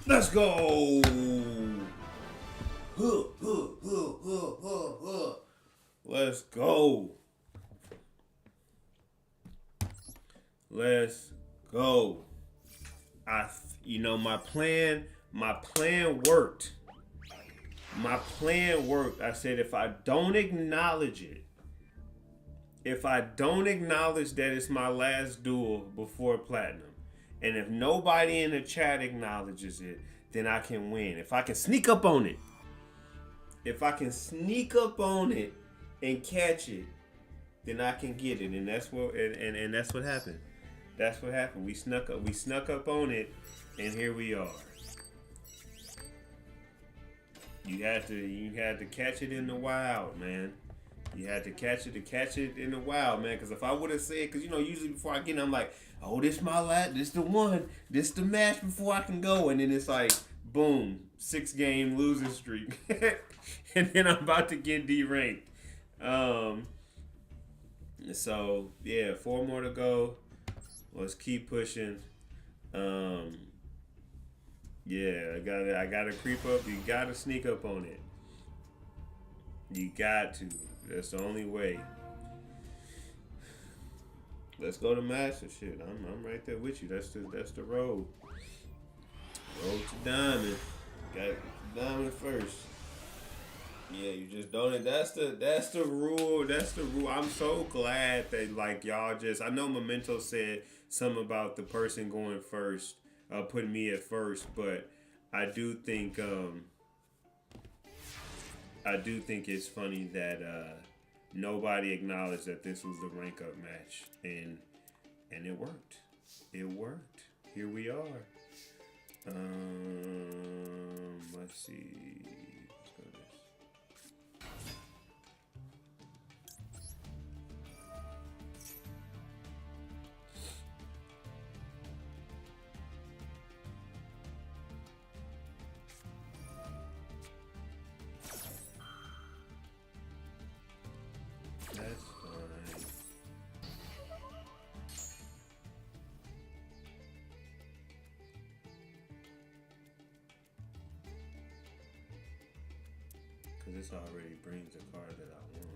Let's go. Let's go. Let's go. My plan worked. My plan worked. I said if I don't acknowledge it, if I don't acknowledge that it's my last duel before platinum, and if nobody in the chat acknowledges it, then I can win. If I can sneak up on it, and catch it, then I can get it. And that's what and that's what happened. That's what happened. We snuck up on it, and here we are. You had to catch it in the wild, man. You had to catch it in the wild, man. Because if I would have said, because usually before I get in, I'm like, oh, this my last, this the one, this the match before I can go, and then it's like, boom, 6-game losing streak, and then I'm about to get deranked. So yeah, 4 more to go. Let's keep pushing. Yeah, I gotta creep up. You gotta sneak up on it. You got to. That's the only way. Let's go to master shit. I'm right there with you. That's the road. Road to diamond. Got diamond first. Yeah, you just don't. That's the rule. That's the rule. I'm so glad that y'all just. I know Memento said something about the person going first, putting me at first, but I do think it's funny that nobody acknowledged that this was the rank up match, and it worked. It worked. Here we are. Let's see. Let's go to this. That's fine. Because this already brings the card that I want.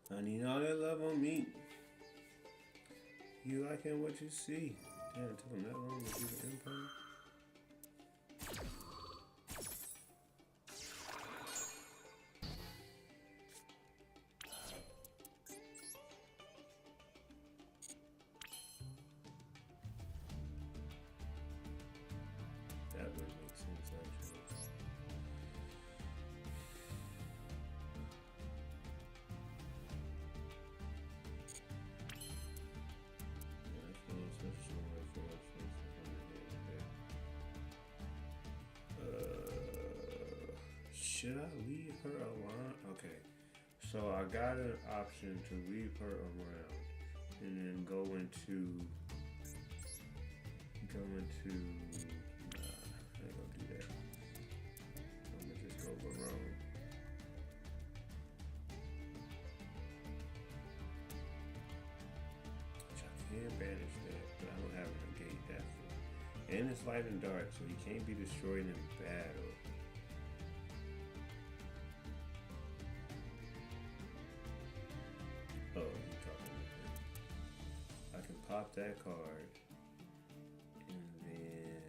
I need all that love on me. You liking what you see? Damn, it took them that long to do the empire. That would make sense, actually. Should I leave her alone? Okay. So I got an option to leave her around and then go into nah, I ain't gonna do that. I'm gonna just go Barone. Which I can banish that, but I don't have a negate after. And it's light and dark, so he can't be destroyed in battle. Oh, he's talking with him. I can pop that card. And then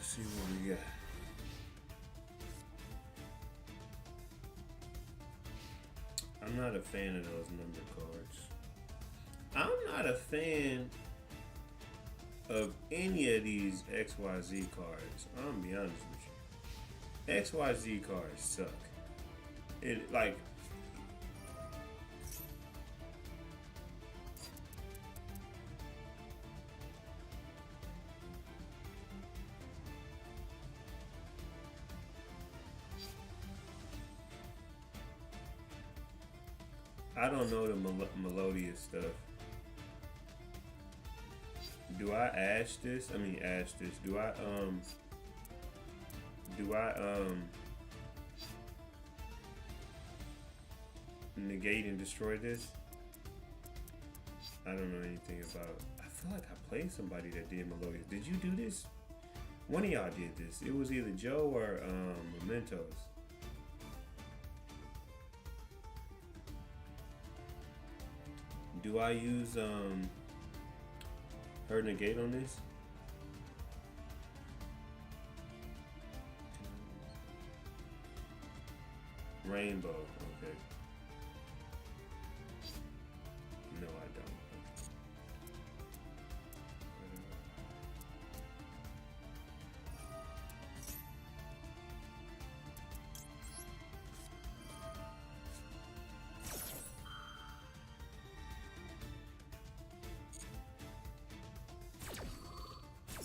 see what we got. I'm not a fan of those number cards. I'm not a fan of any of these XYZ cards. I'm gonna be honest with you. XYZ cards suck. It like I don't know the melodious stuff. Do I ash this? I mean ash this. Do I negate and destroy this? I don't know anything about. I feel like I played somebody that did melodious. Did you do this? One of y'all did this. It was either Joe or Mementos. Do I use her negate on this? Rainbow, okay. No, I don't.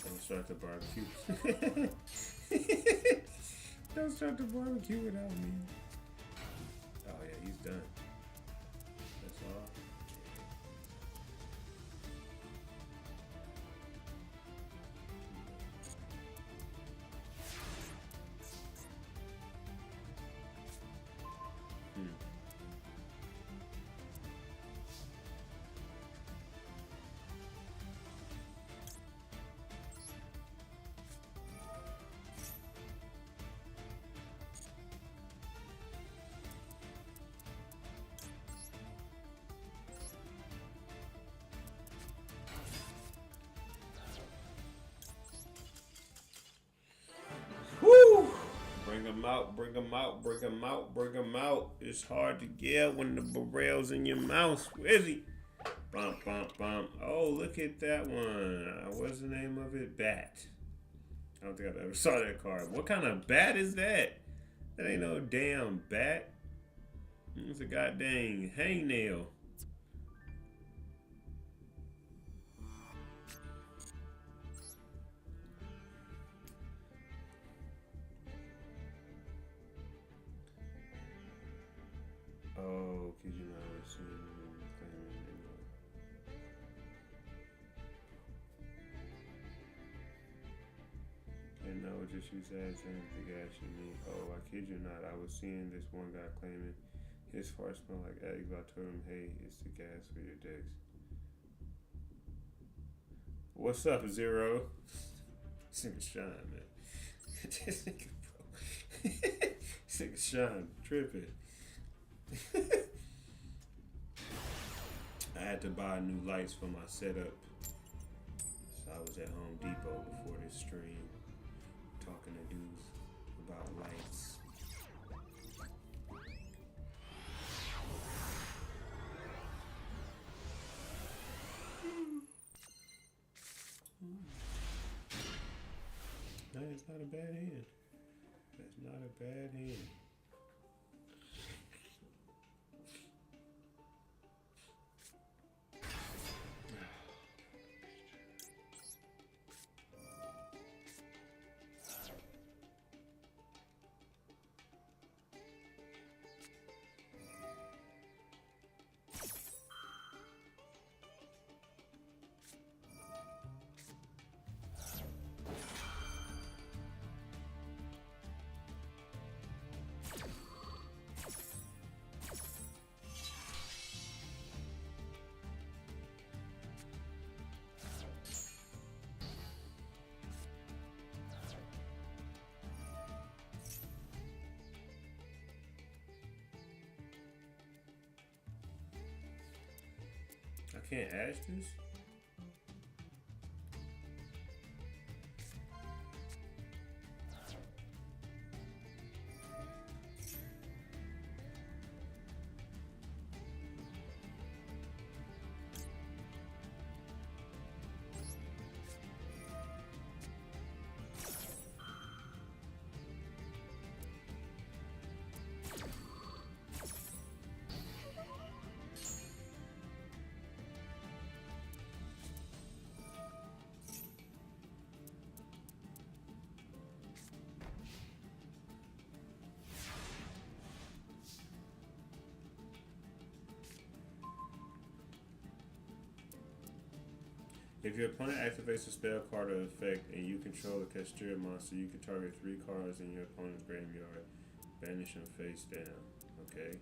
Don't start the barbecue. Don't start the barbecue without me. Oh yeah, he's done. That's all. Woo! Bring them out, bring them out, bring them out, bring them out. It's hard to get when the barrel's in your mouth. Where's he? Bump, bump, bump. Oh, look at that one. What's the name of it? Bat. I don't think I've ever saw that card. What kind of bat is that? That ain't no damn bat. It's a goddamn hangnail. Oh, could you not? just use that saying the gas you need. Oh, I kid you not. I was seeing this one guy claiming his fart smelled like eggs. I told him, hey, it's the gas for your decks. What's up, Zero? This nigga Sean, man. This nigga, bro. This nigga Sean, tripping. I had to buy new lights for my setup. So I was at Home Depot before this stream talking to dudes about lights. No, it's not a bad hand. That's not a bad hand. I can't ash this? If your opponent activates a spell card or effect and you control a Castrier monster, you can target 3 cards in your opponent's graveyard, banish them face down. Okay.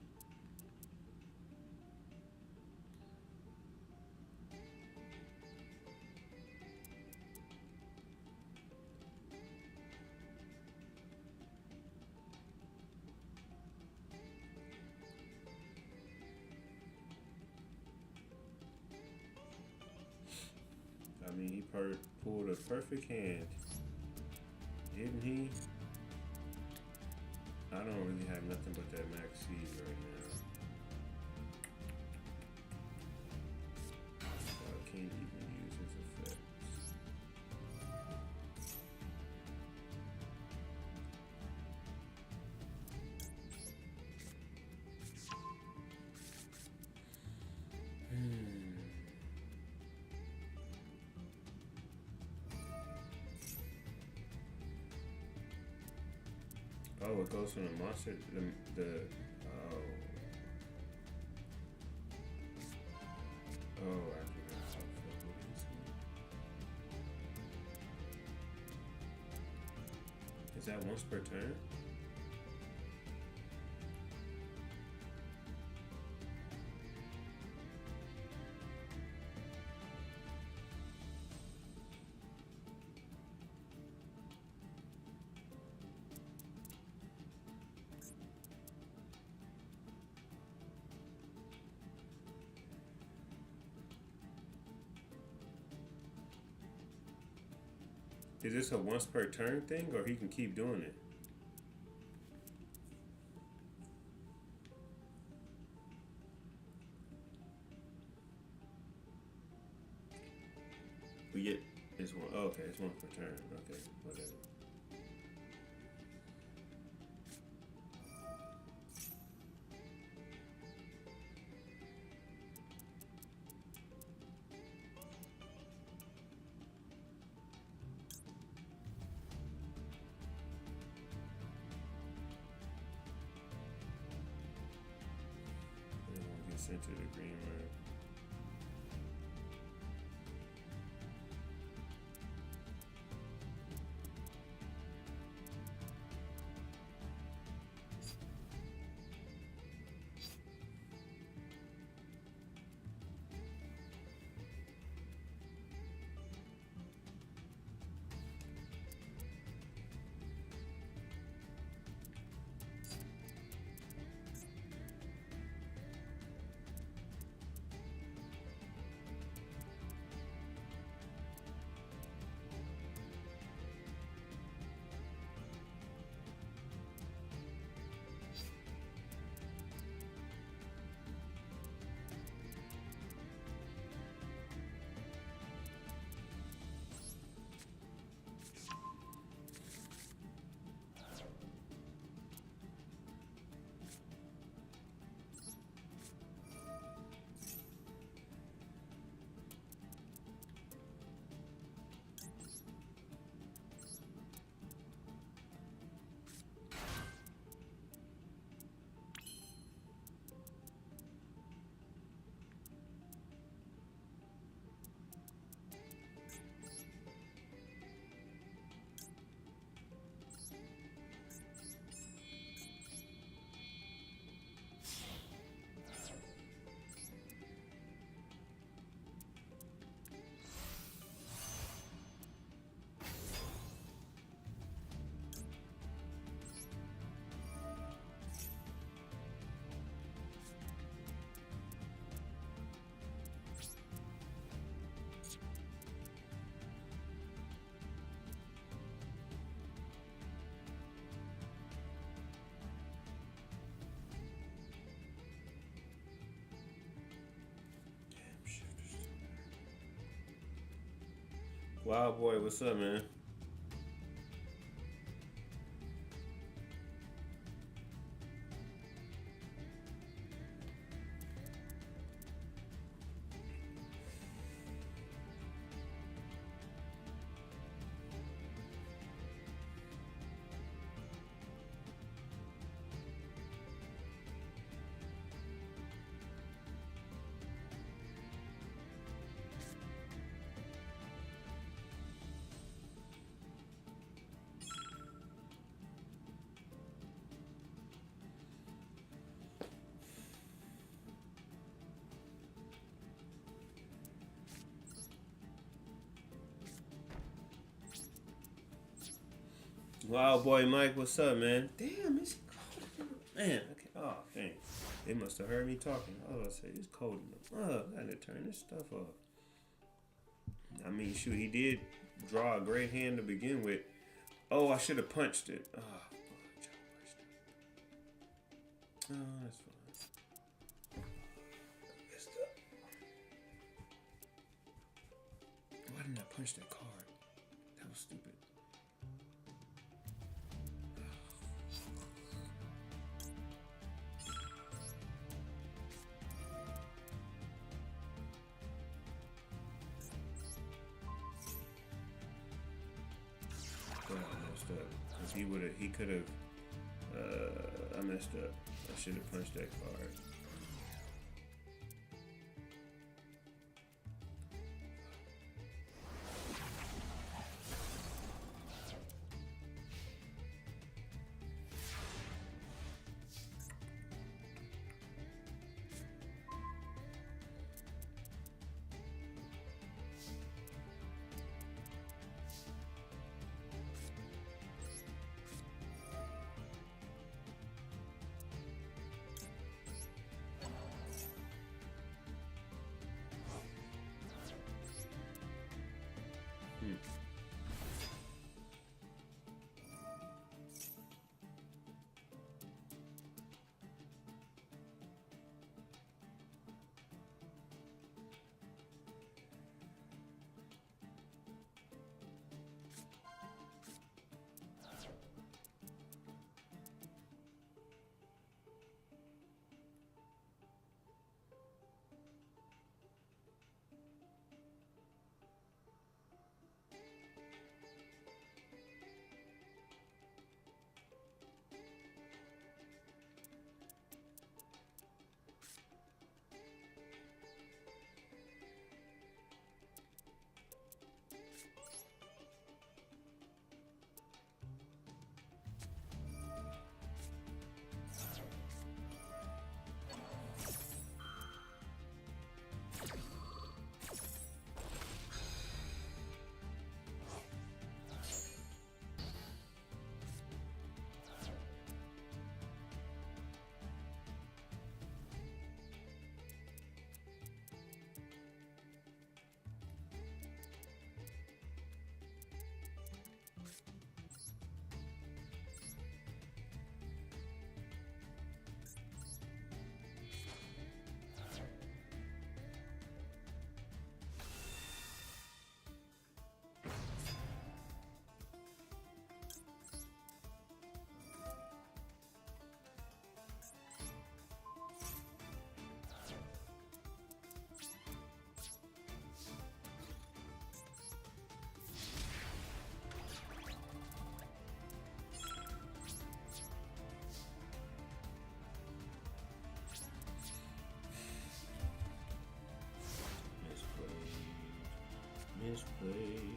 I mean, he pulled a perfect hand, didn't he? I don't really have nothing but that Max Seed right now. So I can't even use his effects. Oh, it goes from the monster. Oh, I forgot how is that once per turn? Is this a once per turn thing, or he can keep doing it? We get it's one. Oh, okay, it's one per turn. Okay, whatever. Sent to the green room. Wild boy, what's up, man? Wild boy Mike, what's up, man? Damn, it's cold. Man, okay. Oh, dang. They must have heard me talking. I was gonna say it's cold in the mug. I gotta turn this stuff off. I mean, shoot, he did draw a great hand to begin with. Oh, I should have punched it. Oh, oh, that's fine. Messed up. Why didn't I punch that card? That was stupid. I messed up. Cause he could have. I messed up. I should have punched that card. Misplayed.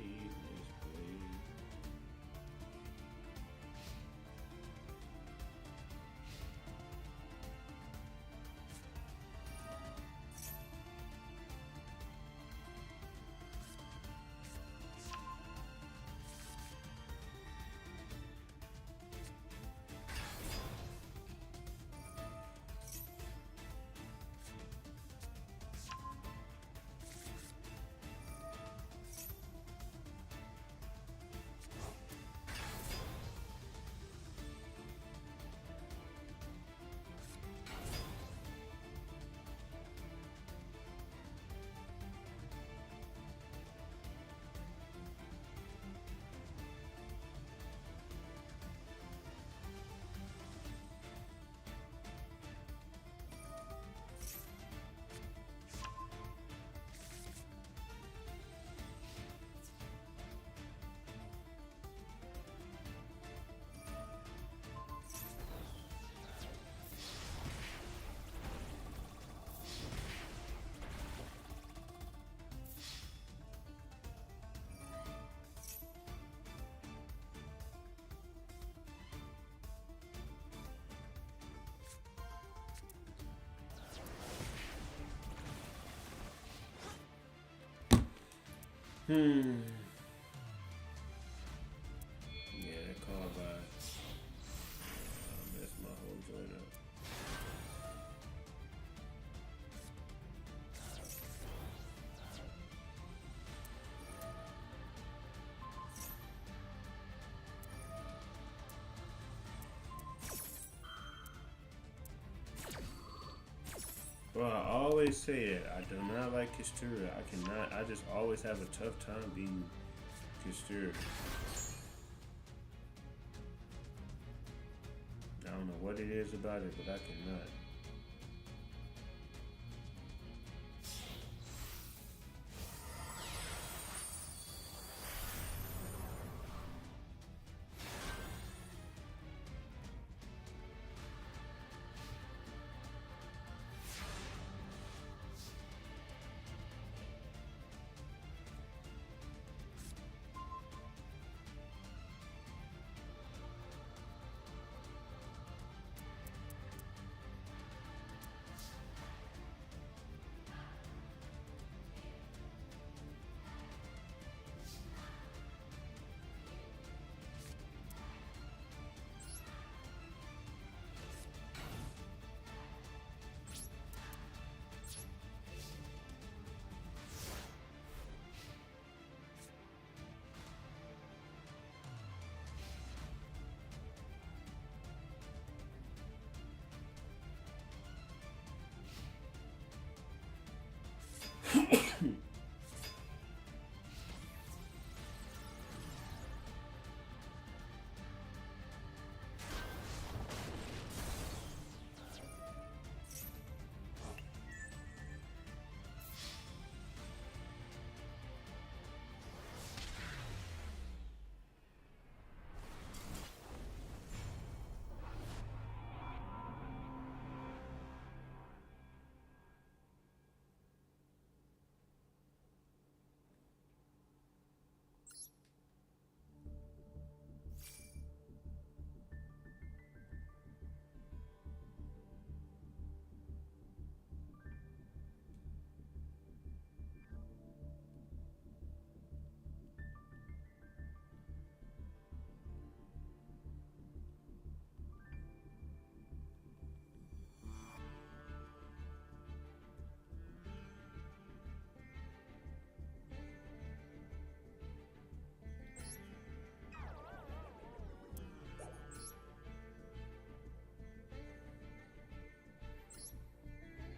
Hmm. Yeah, that call by messed my whole joint up. Well, I always say it. I do not like Kistura. I cannot. I just always have a tough time beating Kistura. I don't know what it is about it, but I cannot.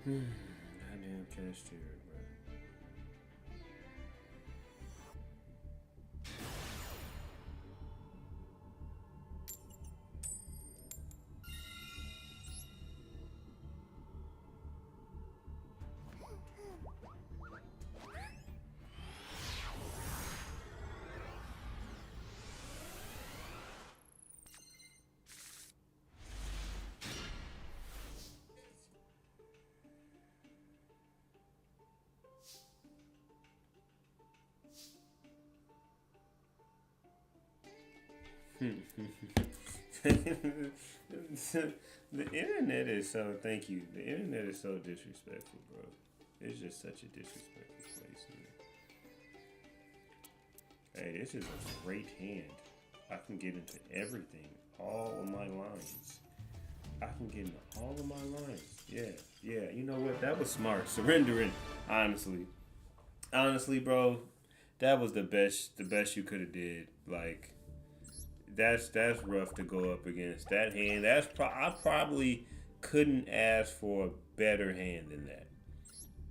Goddamn Kistura, bro. The internet is so. Thank you. The internet is so disrespectful, bro. It's just such a disrespectful place, man. Hey, this is a great hand. I can get into everything, all of my lines. I can get into all of my lines. Yeah, yeah. You know what? That was smart. Surrendering, honestly. Honestly, bro, that was the best. The best you could have did. Like that's rough to go up against that hand. I probably couldn't ask for a better hand than that.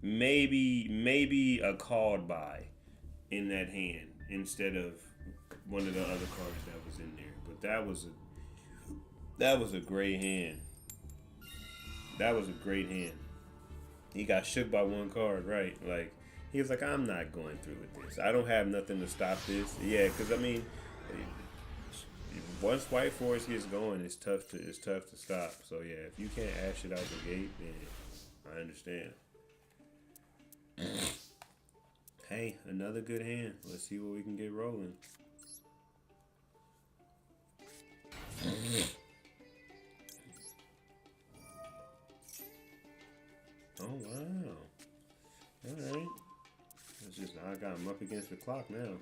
Maybe a called by in that hand instead of one of the other cards that was in there. But that was a great hand. That was a great hand. He got shook by one card, right? Like he was like, I'm not going through with this. I don't have nothing to stop this. Yeah, because I mean, once White Forest gets going, it's tough to stop. So yeah, if you can't ash it out the gate, then I understand. Hey, another good hand. Let's see what we can get rolling. Oh wow! All right, just I got him up against the clock now.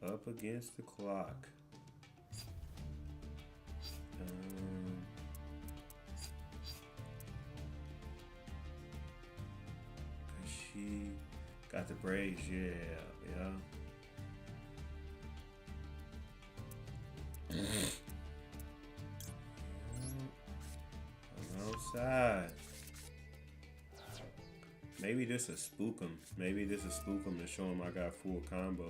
Up against the clock. She got the braids, yeah. I'm outside. Maybe this will spook him. Maybe this will spook him to show him I got full combo.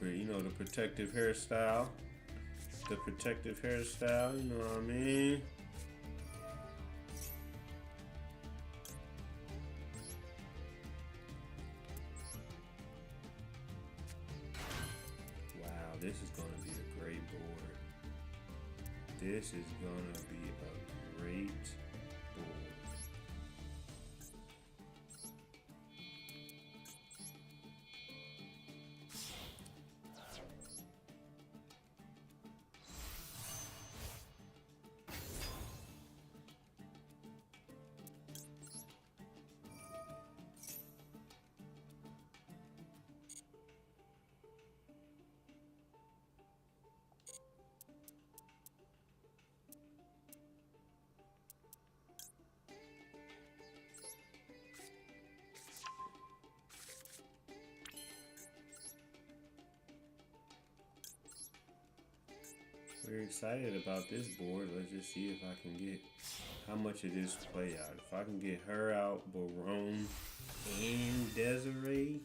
You know the protective hairstyle. The protective hairstyle, you know what I mean? Wow, this is gonna be a great board. This is gonna be a great board. We're excited about this board. Let's just see if I can get how much of this play out. If I can get her out, Barone, and Desiree,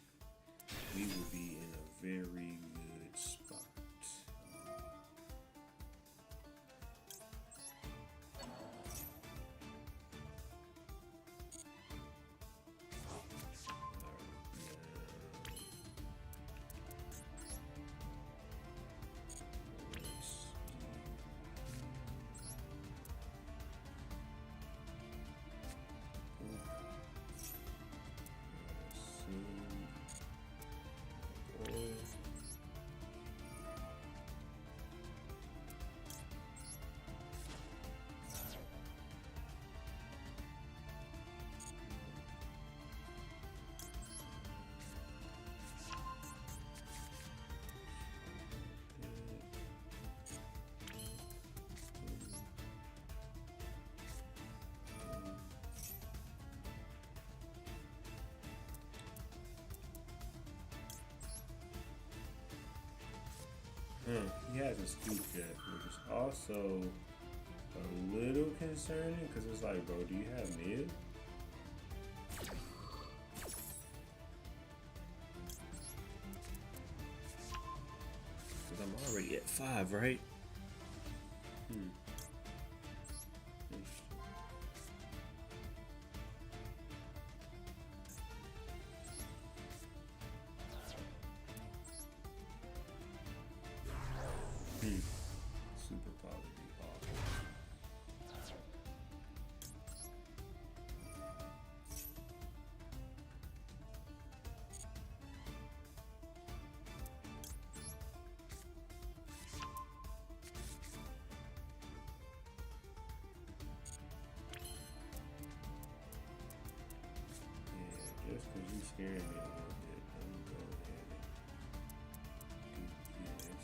we will be in a very good spot. He hasn't scooped yet, which is also a little concerning because it's like, bro, do you have mid? Because I'm already at 5, right? Super probably be awful. Yeah, just because you scaring me a little bit, let me go ahead and do this.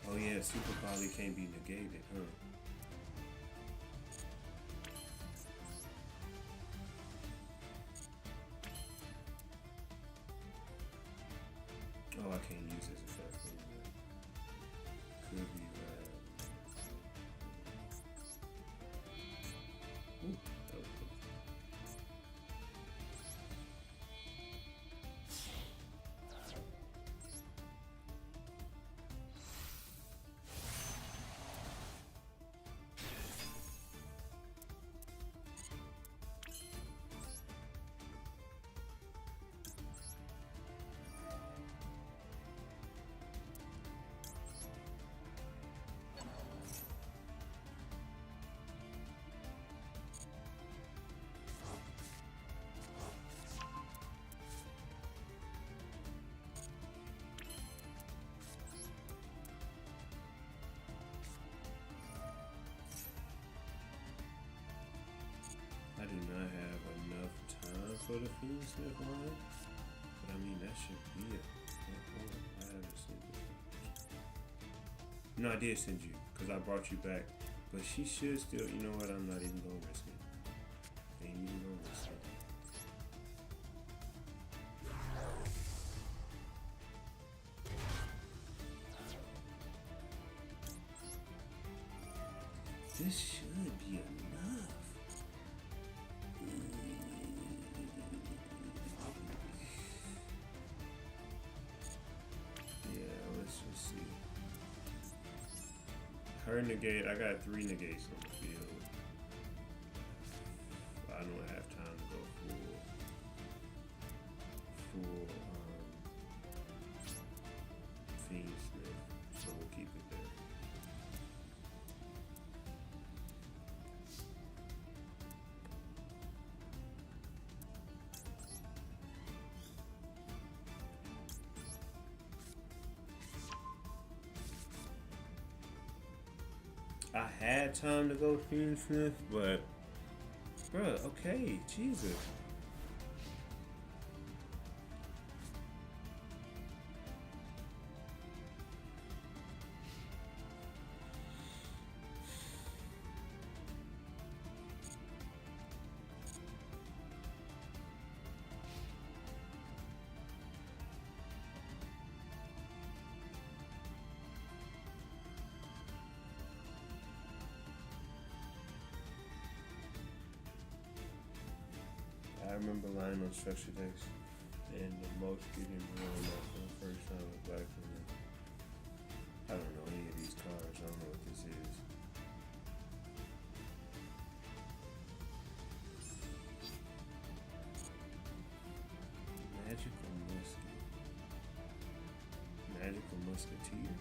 Oh yeah, super poly can't be negated, huh? Oh, I can't use this effect anyway. Could be bad. Ooh, that was close. I do not have enough time for the Fiend Smith line, but I mean that should be it. I haven't sent you. No, I did send you because I brought you back, but she should still. You know what? I'm not even gonna risk it. Ain't even gonna risk it. This should be enough. Yeah, let's just see. Her negate, I got 3 negates on the field. I don't have time to go full Fiend Smith, so we'll keep it there. I had time to go Fiend Smith, but bruh, okay, Jesus. I remember lying on structure decks, and the most getting blown up for the first time was Black Women. I don't know any of these cards. I don't know what this is. Magical Musket. Magical Musketeer.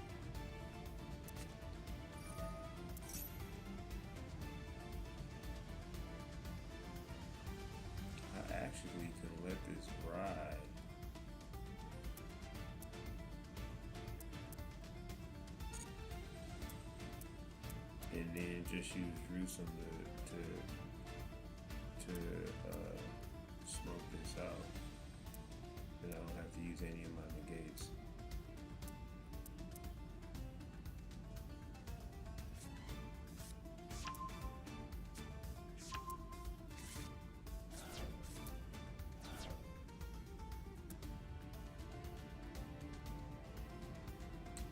Actually can let this ride. And then just use Gruesome to smoke this out. And I don't have to use any of my negates.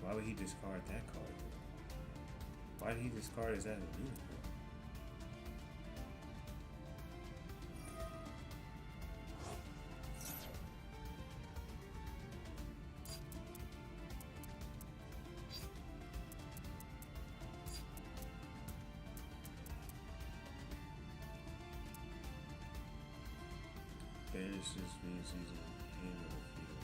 Why would he discard that card? Why did he discard his Avenue? Banish this means he's in hand on the field.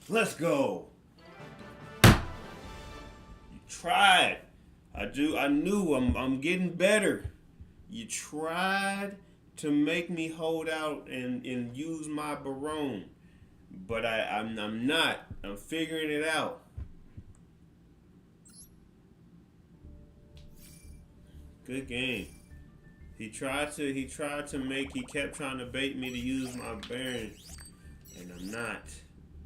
Let's go. You tried. I knew I'm getting better. You tried to make me hold out and use my barone. But I'm not. I'm figuring it out. Good game. He kept trying to bait me to use my Baron. And I'm not.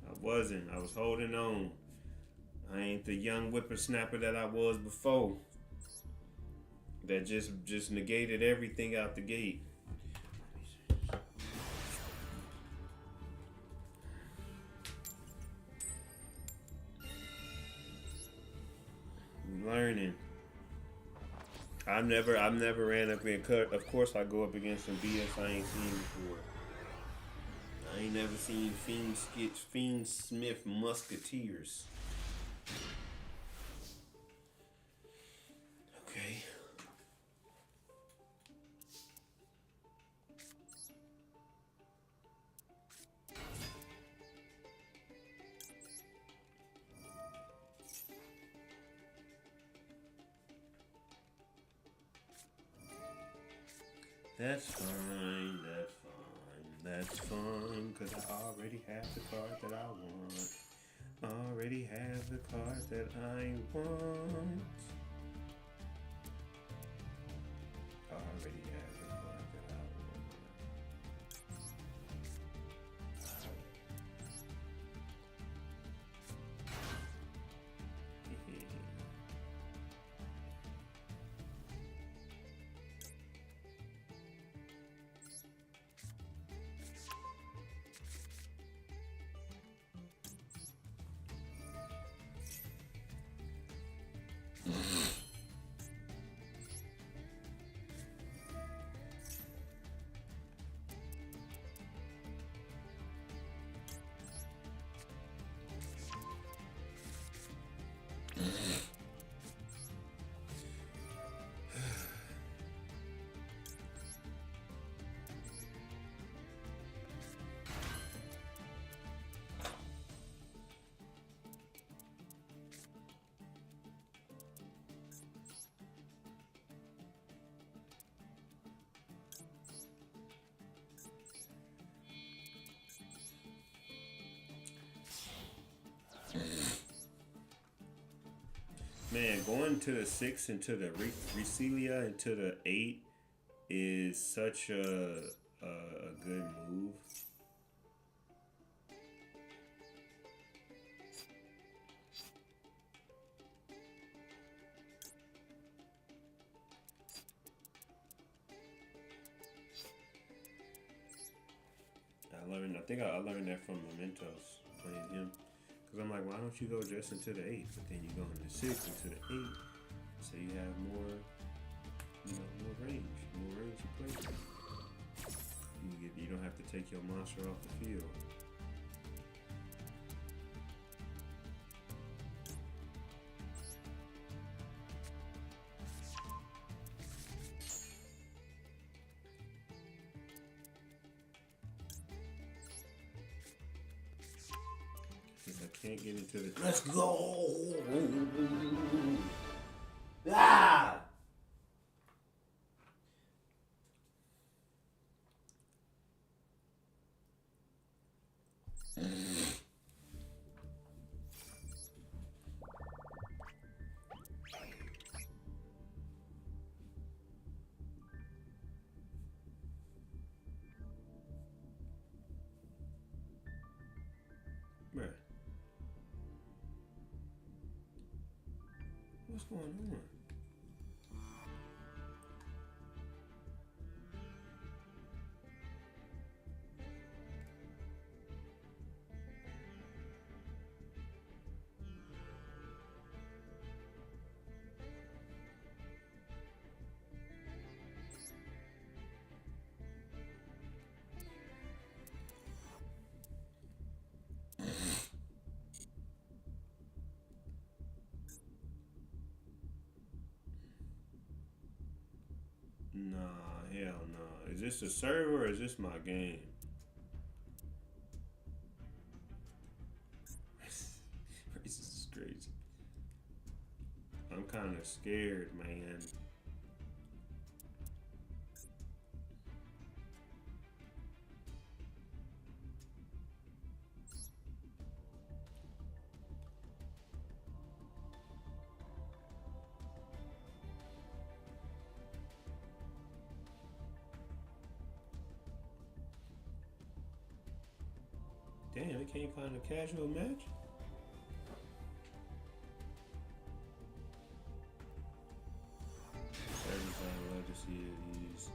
I wasn't. I was holding on. I ain't the young whippersnapper that I was before. That just negated everything out the gate. Learning. I've never ran up in cut. Of course, I go up against some BS I ain't seen before. I ain't never seen Fiend Smith Musketeers. Okay. That's fine. That's fine. Cause I already have the card that I want. Already have the card that I want. Already have the card that I want. Man, going to the 6 and to the Recelia and to the 8 is such a good move. I learned that from Mementos playing him. Because I'm like, why don't you go just into the 8? But then you go into 6 into the 8. So you have more, more range. More range to play with. You don't have to take your monster off the field. Can't get into the. Let's go! Ah! Bruh. What's going on? Nah, hell no. Is this a server or is this my game? kind of scared, man. Damn, we can't find a casual match? Everybody love to see these.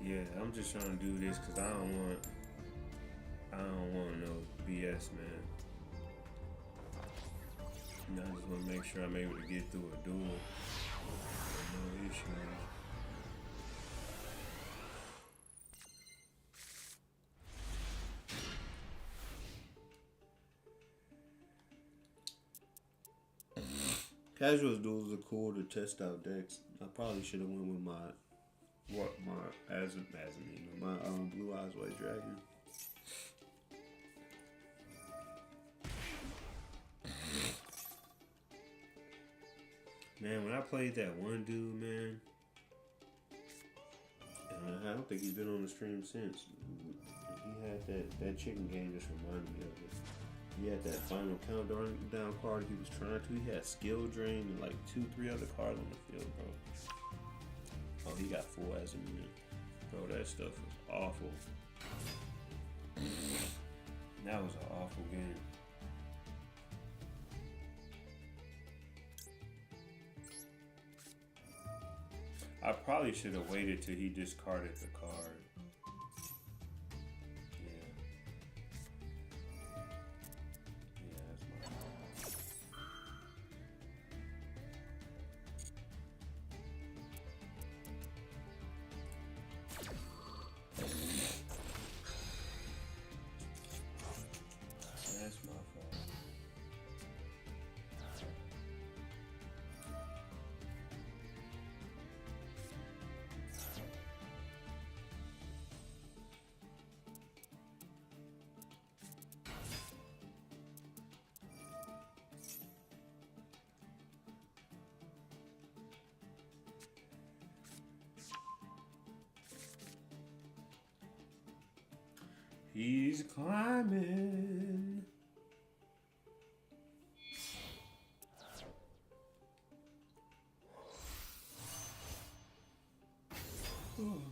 Yeah, I'm just trying to do this because I don't want no BS, man. And I just want to make sure I'm able to get through a duel. No issues. Casual duels are cool to test out decks. I probably should have went with my Blue Eyes White Dragon. Man, when I played that one dude, man, and I don't think he's been on the stream since. He had that chicken game just reminded me of it. He had that final countdown card he was trying to. He had skill drain and like 2-3 other cards on the field, bro. Oh, he got full as a minute. Bro, that stuff was awful. That was an awful game. I probably should have waited till he discarded the card. He's climbing. Oh.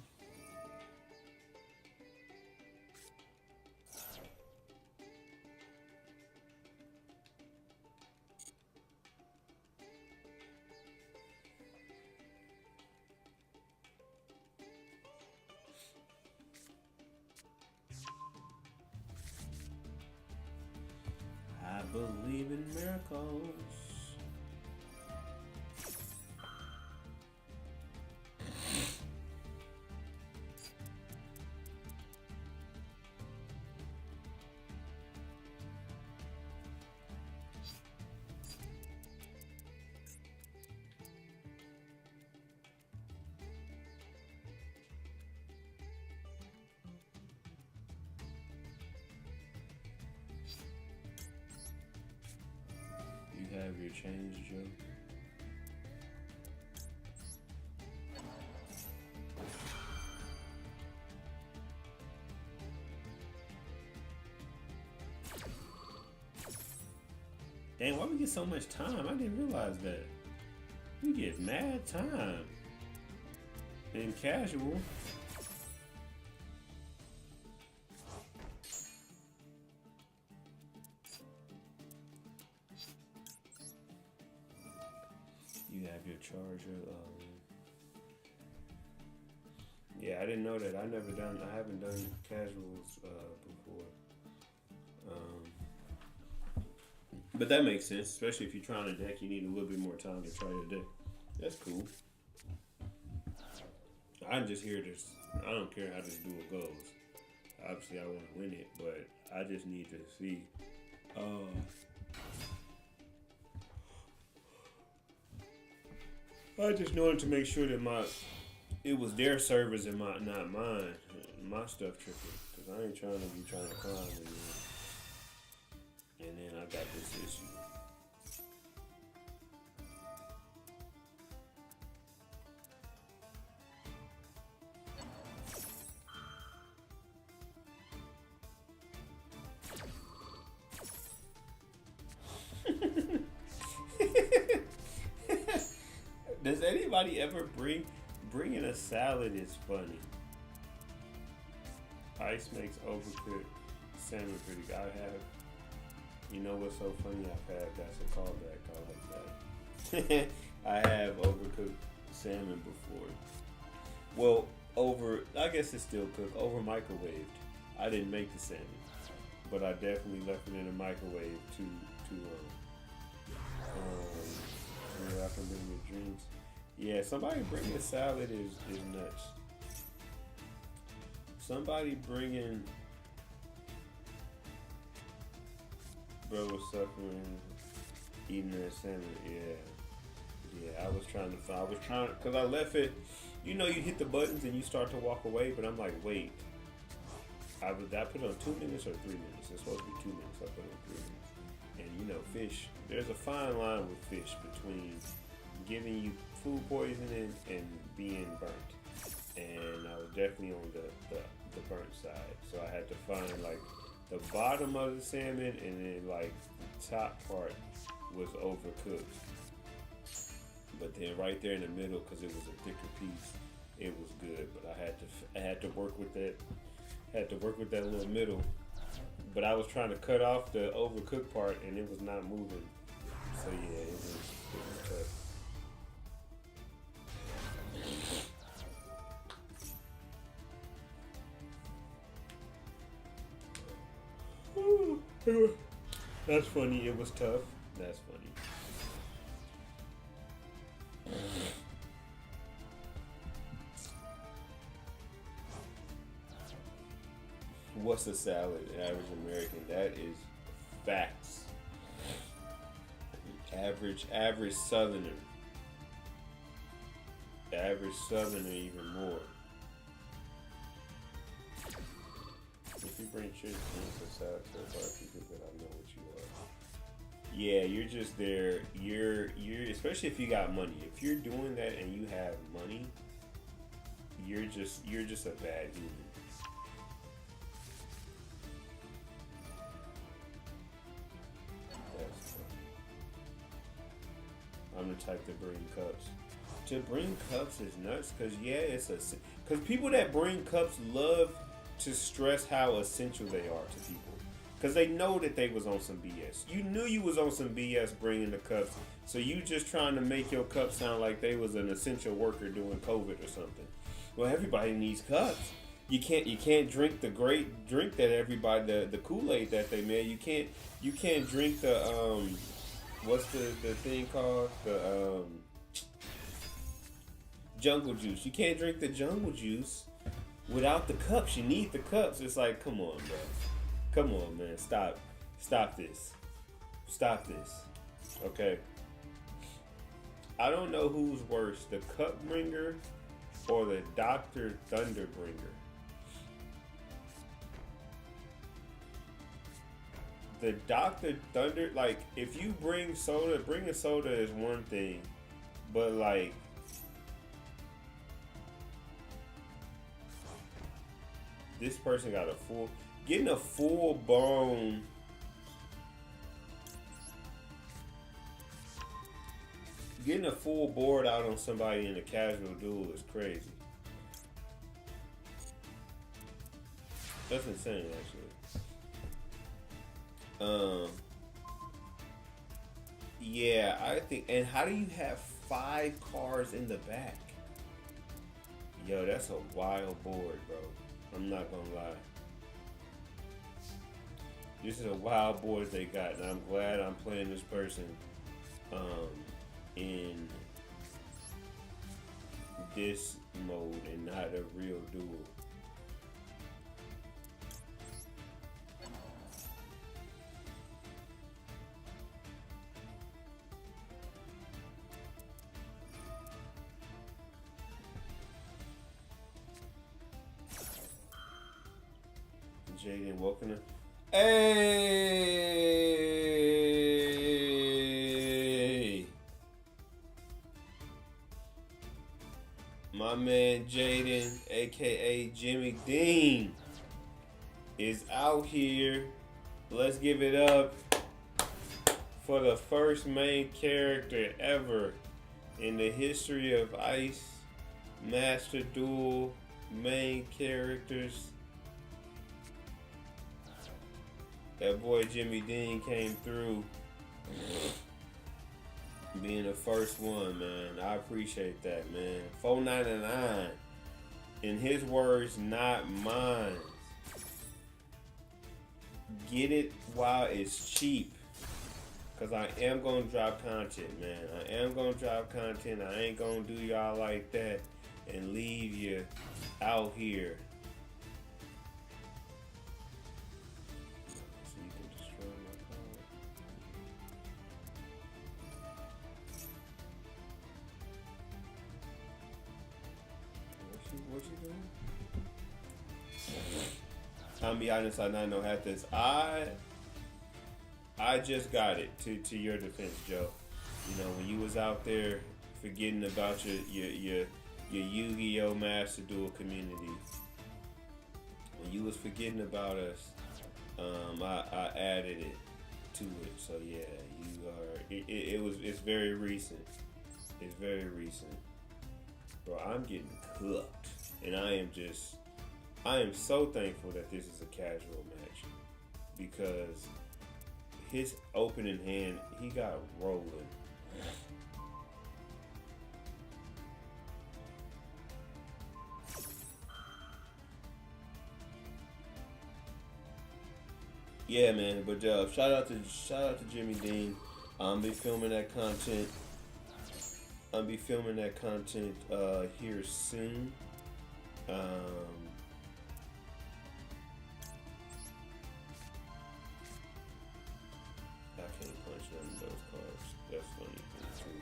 I believe in miracles. You have your change, Joe. Dang, why we get so much time? I didn't realize that. We get mad time. In casual. You have your charger. Yeah, I didn't know that. I haven't done casuals before. But that makes sense, especially if you're trying a deck, you need a little bit more time to try your deck. That's cool. I'm just here to, I don't care how this duel goes. Obviously, I want to win it, but I just need to see. I just wanted to make sure that it was their servers and not mine. My stuff tripping, because I ain't trying to climb with you. And then I got this issue. Does anybody ever bring in a salad? Is funny. Ice makes overcooked salmon pretty good. I have. You know what's so funny? I've had that's a callback. I like that. I have overcooked salmon before. Well, I guess it's still cooked. Over microwaved. I didn't make the salmon, but I definitely left it in the microwave to where I can bring the drinks. Yeah, somebody bringing a salad is nuts. Somebody bringing bro was suffering eating that salmon. Yeah. I was trying, cause I left it. You know, you hit the buttons and you start to walk away, but I'm like, wait. I put it on 2 minutes or 3 minutes. It's supposed to be 2 minutes. I put it on 3 minutes. And you know, fish. There's a fine line with fish between giving you food poisoning and being burnt. And I was definitely on the burnt side. So I had to find like the bottom of the salmon, and then like the top part was overcooked. But then right there in the middle, because it was a thicker piece, it was good. But I had to work with that. Had to work with that little middle. But I was trying to cut off the overcooked part, and it was not moving. So yeah, it was tough. That's funny. It was tough. That's funny. What's a salad? Average American. That is facts. Average Southerner. Average Southerner even more. If you bring chicken to salad to a bar, people that I know what you are. Yeah, you're just there. You're especially if you got money. If you're doing that and you have money, you're just a bad human. I'm the type to bring cups. To bring cups is nuts, cause cause people that bring cups love to stress how essential they are to people, cause they know that they was on some BS. You knew you was on some BS bringing the cups, so you just trying to make your cup sound like they was an essential worker doing COVID or something. Well, everybody needs cups. You can't drink the great drink that everybody the Kool-Aid that they made. You can't drink the what's the thing called? The jungle juice. You can't drink the jungle juice without the cups. You need the cups. It's like, come on, bro. Come on, man. Stop this. Okay? I don't know who's worse, the cup bringer or the Dr. Thunder bringer. The Dr. Thunder, like, if you bring soda, bringing soda is one thing, but like, this person got getting a full blown getting a full board out on somebody in a casual duel is crazy. That's insane, actually. Yeah, I think. And how do you have 5 cars in the back? Yo, that's a wild board, bro. I'm not gonna lie. This is a wild board they got, and I'm glad I'm playing this person in this mode and not a real duel. Jaden walking up. Hey! My man Jaden, aka Jimmy Dean, is out here. Let's give it up for the first main character ever in the history of Ice Master Duel main characters, that boy Jimmy Dean came through being the first one, man. I appreciate that, man. $4.99. In his words, not mine. Get it while it's cheap. Cause I am gonna drop content, man. I am gonna drop content. I ain't gonna do y'all like that and leave you out here. So you can destroy my card. What you doing? I'm gonna be honest, I not know half this. I just got it, to your defense, Joe. You know, when you was out there forgetting about your Yu-Gi-Oh! Master Duel community, when you was forgetting about us, I added it to it. So yeah, you are. It's very recent. It's very recent, bro. I'm getting cooked, and I am so thankful that this is a casual match because his opening hand, he got rolling. Yeah, man. But shout out to Jimmy Dean. I'll be filming that content. Here soon. I can't punch none of those cards. That's funny too.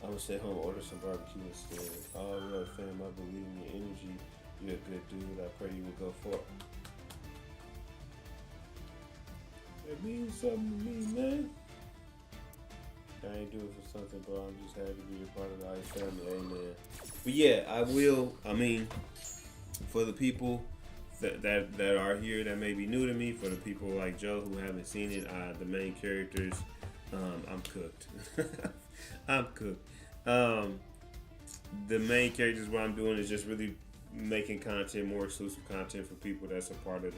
I'm gonna stay home, order some barbecue instead. All right, fam. I believe in your energy. You're a good dude. I pray you will go for it. It means something to me, man. I ain't do it for something, bro. I'm just happy to be a part of the Ice family. Amen. But yeah, I will. I mean, for the people that are here that may be new to me, for the people like Joe who haven't seen it, the main characters, I'm cooked. I'm cooked. The main characters, what I'm doing is just really making content, more exclusive content for people that's a part of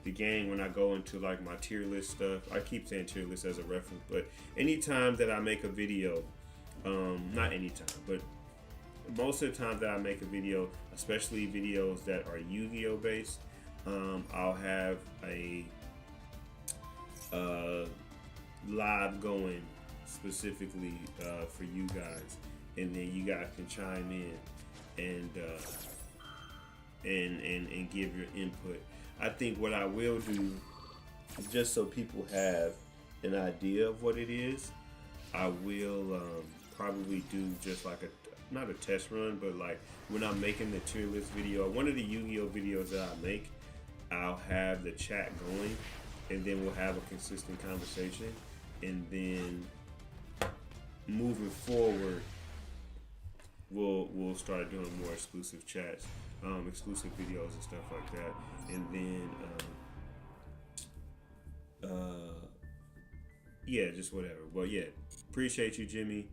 the game. When I go into like my tier list stuff, I keep saying tier list as a reference, but anytime that I make a video, not anytime, but most of the time that I make a video, especially videos that are Yu-Gi-Oh based, I'll have a live going specifically for you guys, and then you guys can chime in and give your input. I think what I will do, just so people have an idea of what it is, I will probably do just like not a test run, but like when I'm making the tier list video, one of the Yu-Gi-Oh videos that I make, I'll have the chat going, and then we'll have a consistent conversation, and then moving forward, we'll start doing more exclusive chats, exclusive videos and stuff like that, and then yeah, just whatever. But yeah, appreciate you, Jimmy.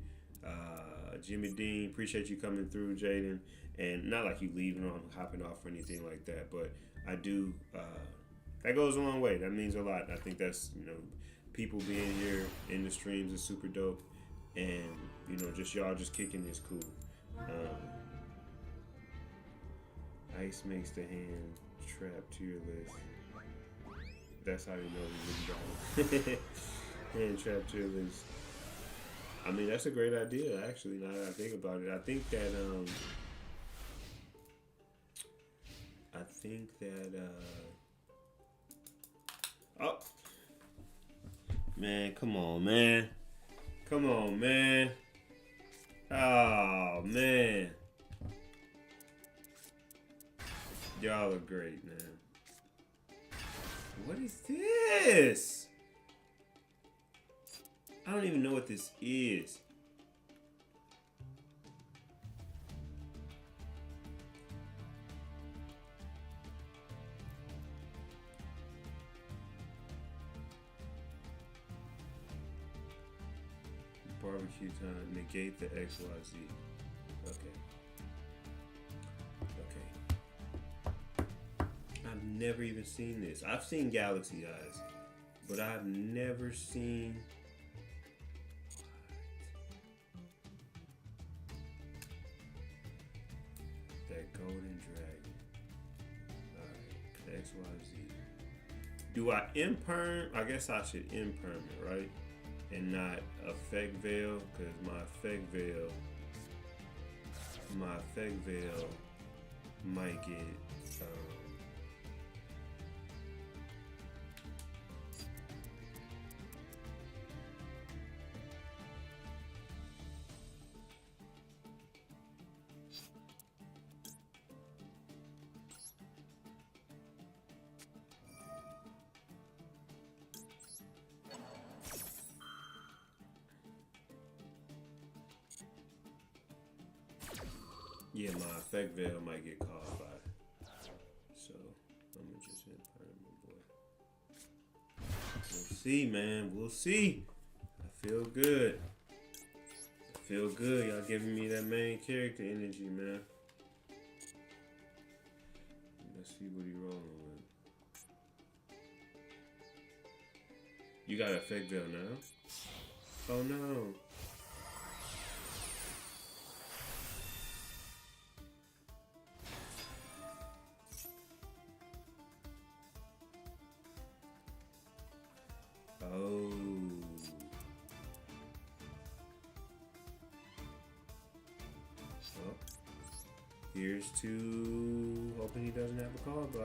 Jimmy Dean, appreciate you coming through, Jaden, and not like you leaving or hopping off or anything like that, but I do. That goes a long way. That means a lot. I think that's, people being here in the streams is super dope, and just y'all just kicking is cool. Ice makes the hand trap tier list. That's how you know we really got it. Hand trap tier list. I mean, that's a great idea, actually, now that I think about it. I think that, oh, man, come on, man. Come on, man. Oh, man. Y'all are great, man. What is this? I don't even know what this is. Barbecue time, negate the XYZ. Okay. I've never even seen this. I've seen Galaxy Eyes, but I've never seen. That golden dragon. Alright, XYZ. Do I imperm? I guess I should imperm it, right? And not effect veil, because my effect veil might get yeah, my effect veil might get caught by it. So I'm gonna just imperm my boy. We'll see, man. We'll see. I feel good. Y'all giving me that main character energy, man. Let's see what he rolling with. You got effect veil now? Oh no. Oh. Well, here's to hoping he doesn't have a call by.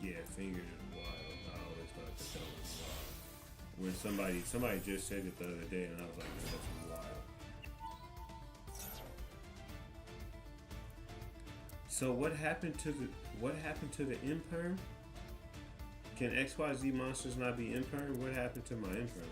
Yeah, fingers is wild. I always thought that was wild. When somebody just said it the other day, and I was like, man, that's wild. So what happened to the imperm? Can XYZ monsters not be imperm? What happened to my imperm?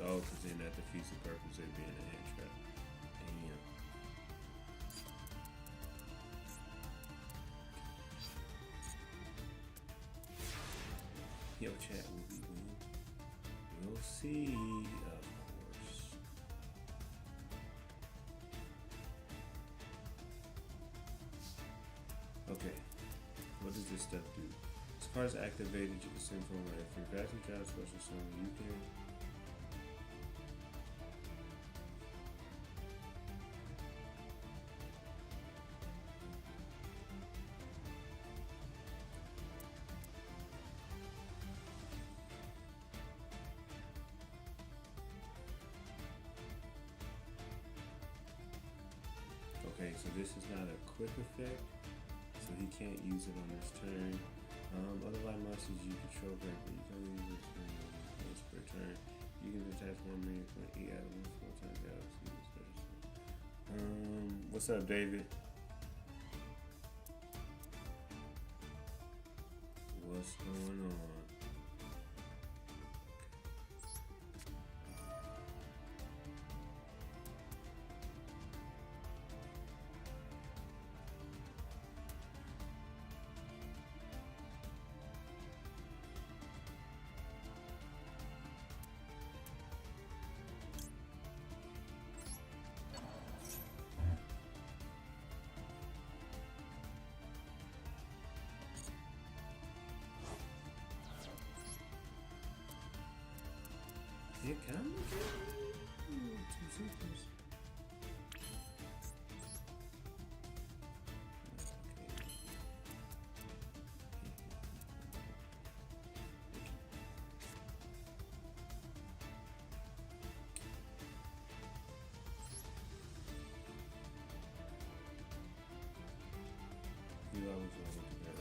Oh, because then that defeats the purpose of being a hand trap. Damn. Yo, chat, will we win? We'll see, of course. Okay. What does this stuff do? As far as activated, you can send from if you're vacuum job special summon, you can. Okay, so this is not a quick effect, so he can't use it on this turn. Other light monsters you control, but you can only use this once per turn. You can attach 1 minion from E out of 1 full-time galaxy. What's up, David? What's going on? Yeah, can I look at it? 2 seconds. You always want to do that.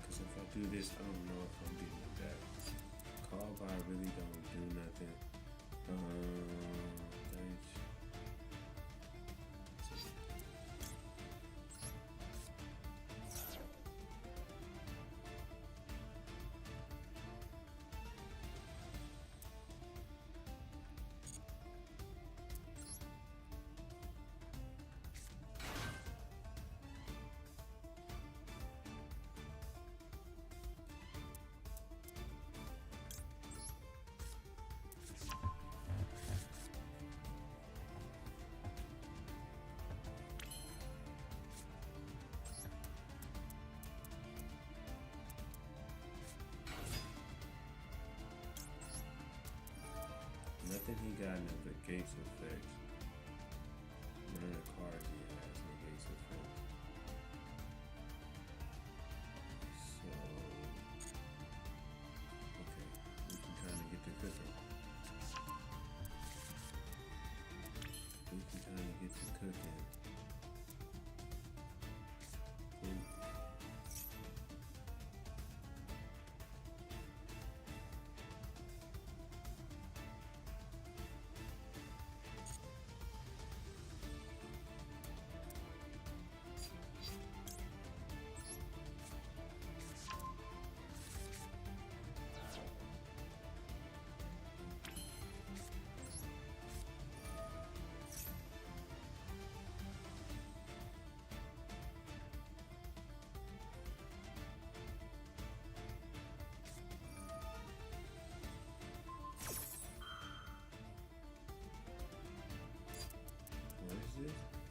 Because if I do this, I don't know if I'm getting it back. Call by really don't do nothing. Nothing he got negates effects. None of the cards he has negates effects. So, okay, we can kind of get to cooking. Cool.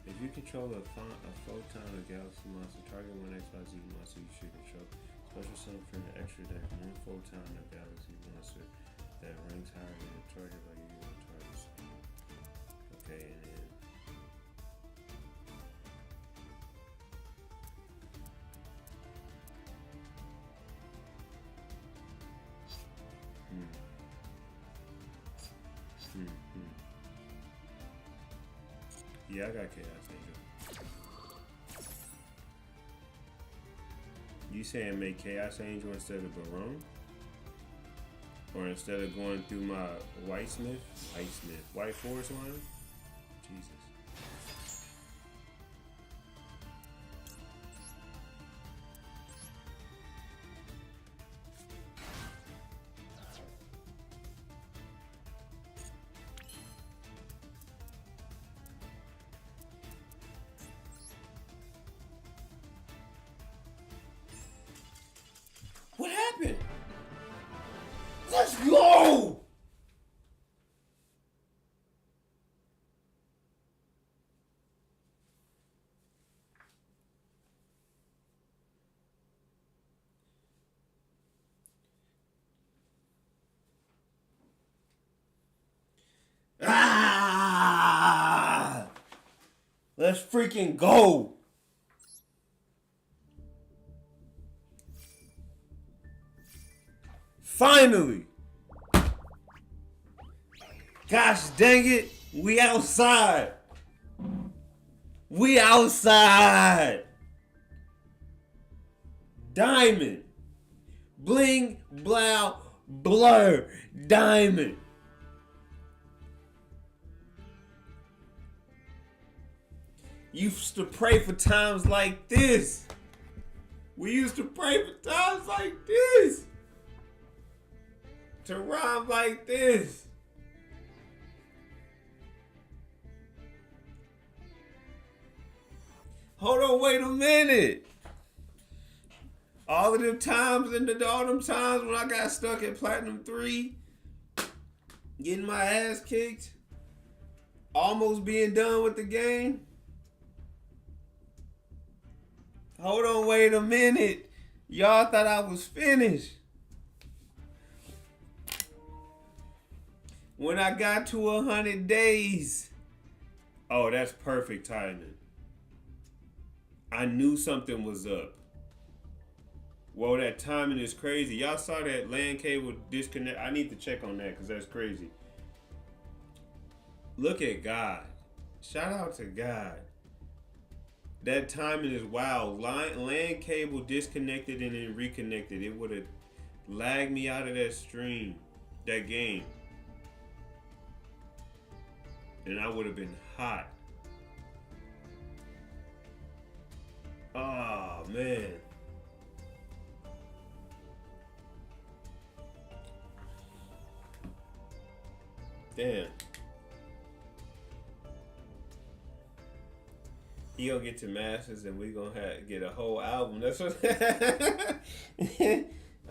If you control a photon or galaxy monster, target one XYZ monster you should control. Special summon for an extra deck, one photon or galaxy monster that ranks higher than the target by using targets. Okay, and then yeah, I got Chaos Angel. You saying make Chaos Angel instead of Barone? Or instead of going through my White Forest line? Jesus. What happened? Let's go! Ah! Let's freaking go! Finally. Gosh dang it. We outside. We outside. Diamond. Bling, blow, blur. Diamond. You used to pray for times like this. We used to pray for times like this. To rhyme like this. Hold on, wait a minute. All of them times all them times when I got stuck at Platinum 3, getting my ass kicked, almost being done with the game. Hold on, wait a minute. Y'all thought I was finished. When I got to 100 days. Oh, that's perfect timing. I knew something was up. Whoa, that timing is crazy. Y'all saw that LAN cable disconnect? I need to check on that because that's crazy. Look at God. Shout out to God. That timing is wild. LAN cable disconnected and then reconnected. It would have lagged me out of that stream, that game. And I would have been hot. Oh, man. Damn. He gonna get to masters and we gonna get a whole album. That's what.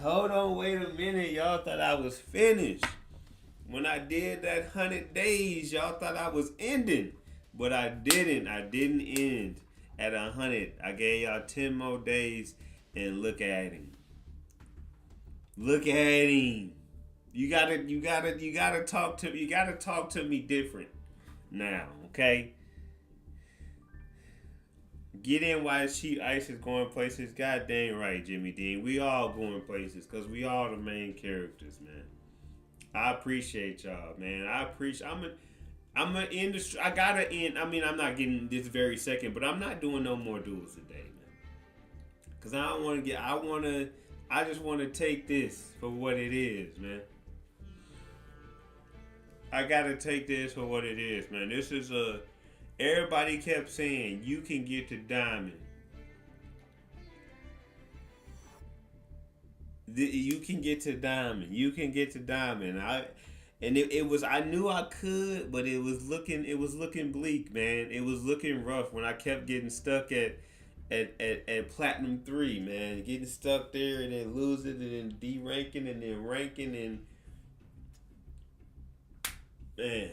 Hold on, wait a minute. Y'all thought I was finished. When I did that 100 days, y'all thought I was ending. But I didn't. I didn't end at 100. I gave y'all 10 more days and look at him. Look at him. You gotta talk to me. You gotta talk to me different now, okay? Get in while Cheap Ice is going places. God dang right, Jimmy Dean. We all going places because we all the main characters, man. I appreciate y'all, man. I'm an industry. I gotta end. I mean, I'm not getting this very second, but I'm not doing no more duels today, man. Cause I don't want to get. I just want to take this for what it is, man. I gotta take this for what it is, man. This is a. Everybody kept saying you can get to diamond. You can get to diamond. You can get to diamond. It was. I knew I could, but it was looking bleak, man. It was looking rough when I kept getting stuck at Platinum 3, man. Getting stuck there and then losing and then de-ranking and then ranking and man.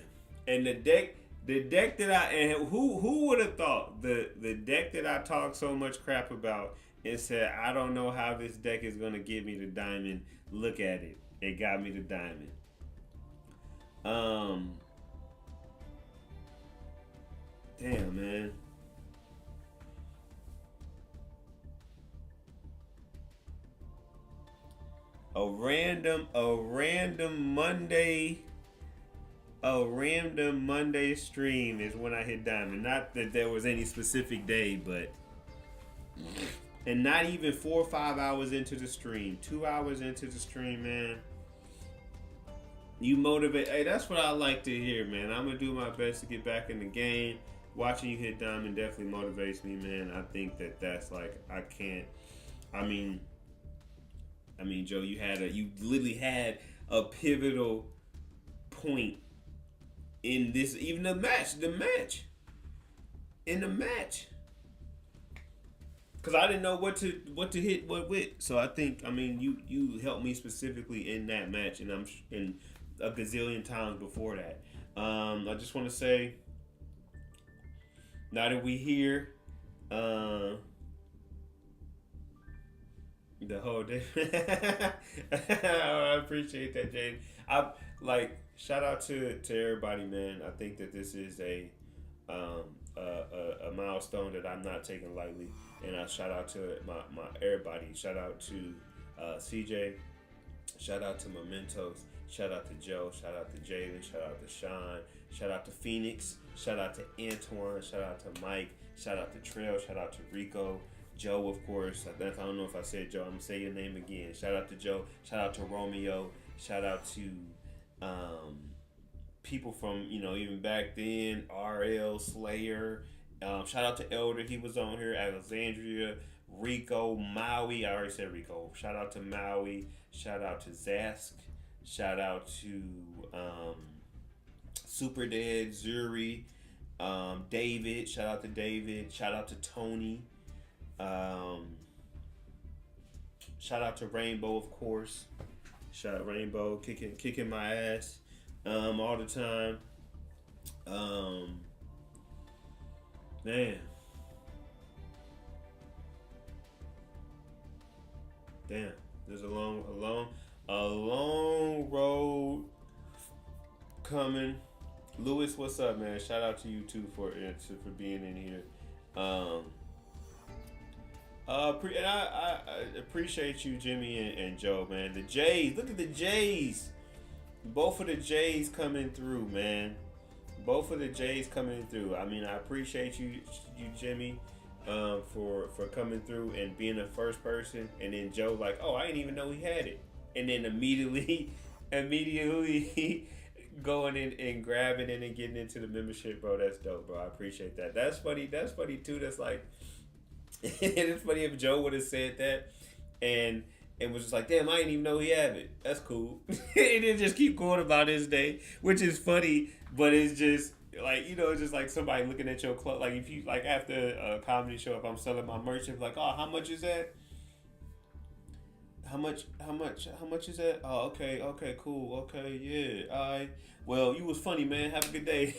And the deck that who would have thought the deck that I talked so much crap about and said I don't know how this deck is gonna get me to diamond. Look at it. It got me to diamond. Damn, man. A random Monday stream is when I hit diamond. Not that there was any specific day, but and not even 4 or 5 hours into the stream, 2 hours into the stream, man. You motivate. Hey, that's what I like to hear, man. I'm gonna do my best to get back in the game. Watching you hit diamond definitely motivates me, man. I think that's like I can't. I mean, Joe, you literally had a pivotal point in this, even the match, because I didn't know what to hit what with. So I think, you helped me specifically in that match, and I'm in a gazillion times before that. I just want to say, now that we here, the whole day. I appreciate that, James. Shout out to everybody, man. I think that this is a milestone that I'm not taking lightly, and I shout out to my everybody. Shout out to CJ. Shout out to Mementos. Shout out to Joe. Shout out to Jalen. Shout out to Sean. Shout out to Phoenix. Shout out to Antoine. Shout out to Mike. Shout out to Trail. Shout out to Rico. Joe, of course. I don't know if I said Joe. I'm gonna say your name again. Shout out to Joe. Shout out to Romeo. Shout out to people from even back then. RL Slayer. Shout out to Elder. He was on here. Alexandria. Rico. Maui. I already said Rico. Shout out to Maui. Shout out to Zask. Shout out to Super Dead, Zuri, David. Shout out to David. Shout out to Tony. Shout out to Rainbow, of course. Shout out Rainbow, kicking my ass all the time. Man. Damn. There's a long road coming. Lewis, what's up, man? Shout out to you too for being in here. And I appreciate you, Jimmy and Joe, man. The Jays, look at the Jays. Both of the Jays coming through, man. Both of the Jays coming through. I mean, I appreciate you, Jimmy, for coming through and being the first person. And then Joe, like, oh, I didn't even know he had it. And then immediately going in and grabbing it and getting into the membership, bro. That's dope, bro. I appreciate that. That's funny too. That's like, it's funny if Joe would have said that and was just like, damn, I didn't even know he had it. That's cool. And then just keep going about his day, which is funny, but it's just like, it's just like somebody looking at your clothes. Like if you, like after a comedy show, if I'm selling my merch, it's like, oh, how much is that? How much is that? Oh, okay, cool, okay, yeah, all right. Well, you was funny, man. Have a good day.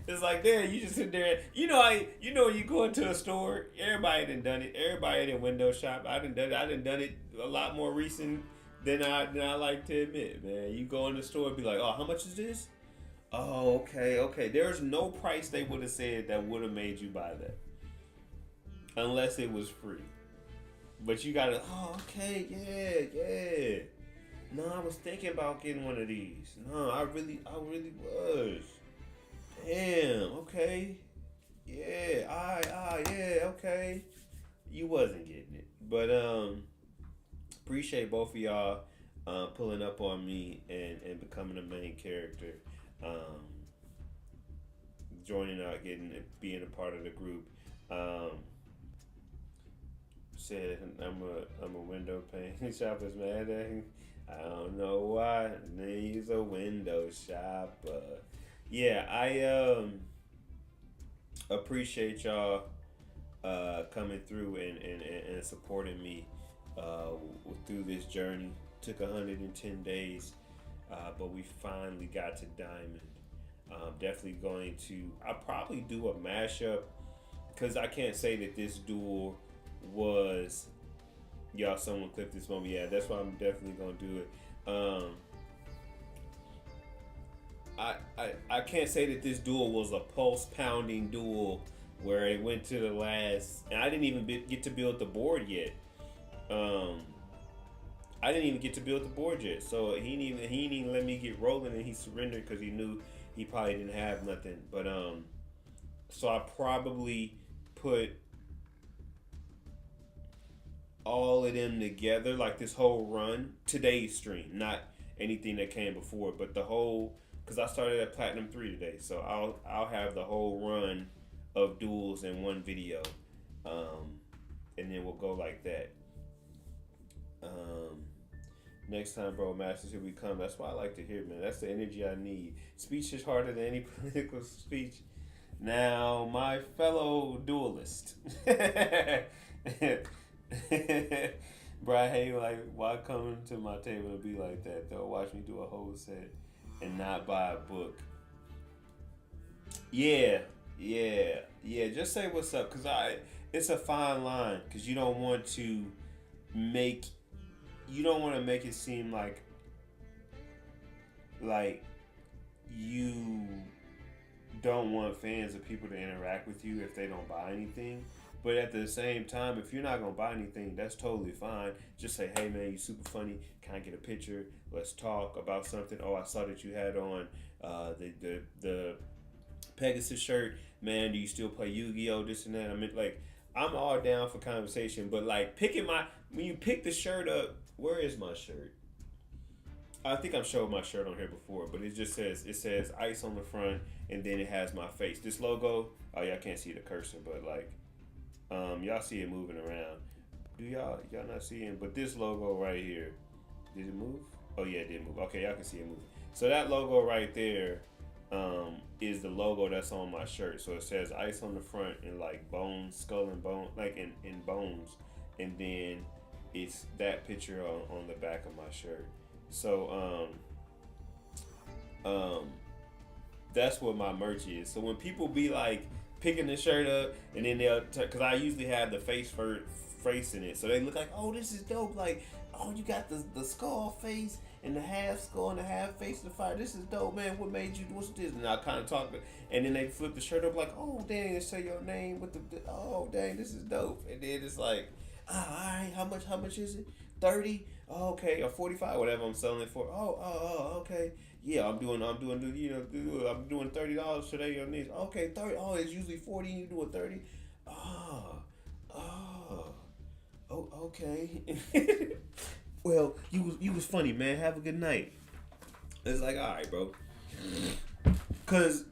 It's like, damn, you just sit there. When you go into a store, everybody done it. Everybody done window shop. I done done it a lot more recent than I like to admit, man. You go in the store and be like, oh, how much is this? Oh, okay. There's no price they would have said that would have made you buy that. Unless it was free. But you gotta, oh, okay, yeah. No, I was thinking about getting one of these. No, I really was. Damn, okay. Yeah, yeah, okay. You wasn't getting it. But, appreciate both of y'all pulling up on me and becoming a main character. Joining out, being a part of the group. Said I'm a window pane shopper's mad at him. I don't know why. He's a window shopper. Yeah, I appreciate y'all coming through and supporting me through this journey. Took 110 days, but we finally got to Diamond. Definitely going to. I'll probably do a mashup because I can't say that this duel was someone clipped this moment. Yeah, that's why I'm definitely gonna do it. I can't say that this duel was a pulse pounding duel where it went to the last, and I didn't even get to build the board yet. So he didn't even let me get rolling, and he surrendered because he knew he probably didn't have nothing. But so I probably put all of them together, like this whole run, today's stream, not anything that came before, but the whole, because I started at Platinum 3 today, so I'll have the whole run of duels in one video, and then we'll go like that. Next time, bro, Masters, here we come. That's what I like to hear, man. That's the energy I need. Speech is harder than any political speech. Now, my fellow duelist. Bro, I hate, like, why come to my table and be like that, though? Watch me do a whole set and not buy a book. Yeah. Just say what's up, because it's a fine line, because you don't want to make it seem like you don't want fans or people to interact with you if they don't buy anything. But at the same time, if you're not gonna buy anything, that's totally fine. Just say, hey man, you super funny. Can I get a picture? Let's talk about something. Oh, I saw that you had on the Pegasus shirt. Man, do you still play Yu-Gi-Oh? This and that. I mean, like, I'm all down for conversation, but like picking my when you pick the shirt up, where is my shirt? I think I've showed my shirt on here before, but it says ice on the front, and then it has my face. This logo, oh yeah, I can't see the cursor, but like, y'all see it moving around. Do y'all not seeing? But this logo right here, did it move? Oh yeah, it did move. Okay, y'all can see it moving. So that logo right there, is the logo that's on my shirt. So it says ice on the front and like bones, skull and bone, like in bones, and then it's that picture on the back of my shirt. So that's what my merch is. So when people be like picking the shirt up and then because I usually have the face in it, so they look like, oh, this is dope. Like, oh, you got the skull face and the half skull and the half face of the fire. This is dope, man. What made you? What's this? And I kind of talk, and then they flip the shirt up like, oh, dang, and say your name with the oh, dang, this is dope. And then it's like, all right, how much is it? 30. Oh, okay, or 45, whatever I'm selling it for. Okay. Yeah, I'm doing, I'm doing $30 today on this. Okay, 30. Oh, it's usually 40. You doing 30? Oh, oh, oh, okay. Well, you was funny, man. Have a good night. It's like, all right, bro, because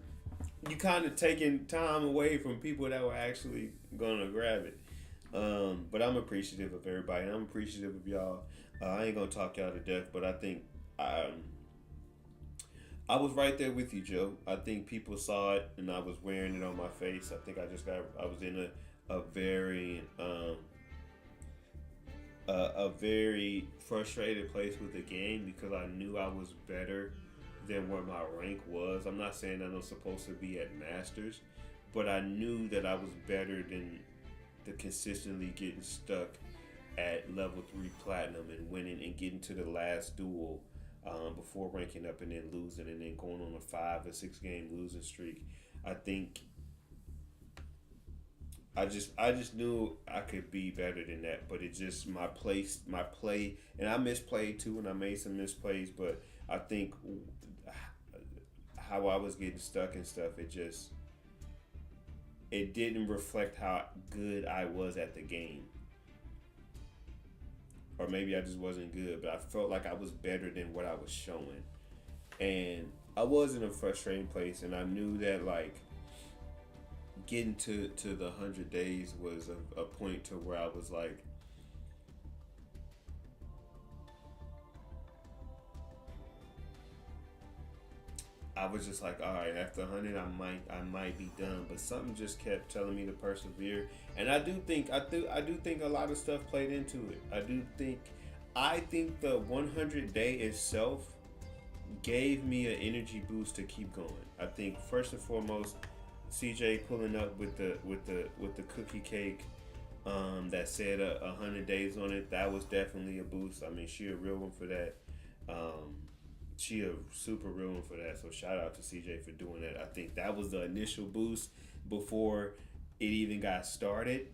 you kind of taking time away from people that were actually gonna grab it. But I'm appreciative of everybody. I'm appreciative of y'all. I ain't gonna talk y'all to death, but I think I was right there with you, Joe. I think people saw it, and I was wearing it on my face. I think I was in a very a very frustrated place with the game because I knew I was better than where my rank was. I'm not saying that I'm supposed to be at Masters, but I knew that I was better than the consistently getting stuck at level 3 platinum and winning and getting to the last duel before ranking up and then losing and then going on a 5 or 6 game losing streak. I think I just knew I could be better than that, but it just my play, and I misplayed too, and I made some misplays. But I think how I was getting stuck and stuff, it didn't reflect how good I was at the game, or maybe I just wasn't good. But I felt like I was better than what I was showing, and I was in a frustrating place, and I knew that like getting to the 100 days was a point to where I was like, I was just like, all right, after 100 I might be done, but something just kept telling me to persevere. And I do think a lot of stuff played into it. I think the 100 day itself gave me an energy boost to keep going. I think first and foremost, CJ pulling up with the cookie cake that said 100 days on it, that was definitely a boost. I mean, she a real one for that. She a super real one for that. So shout out to CJ for doing that. I think that was the initial boost before it even got started.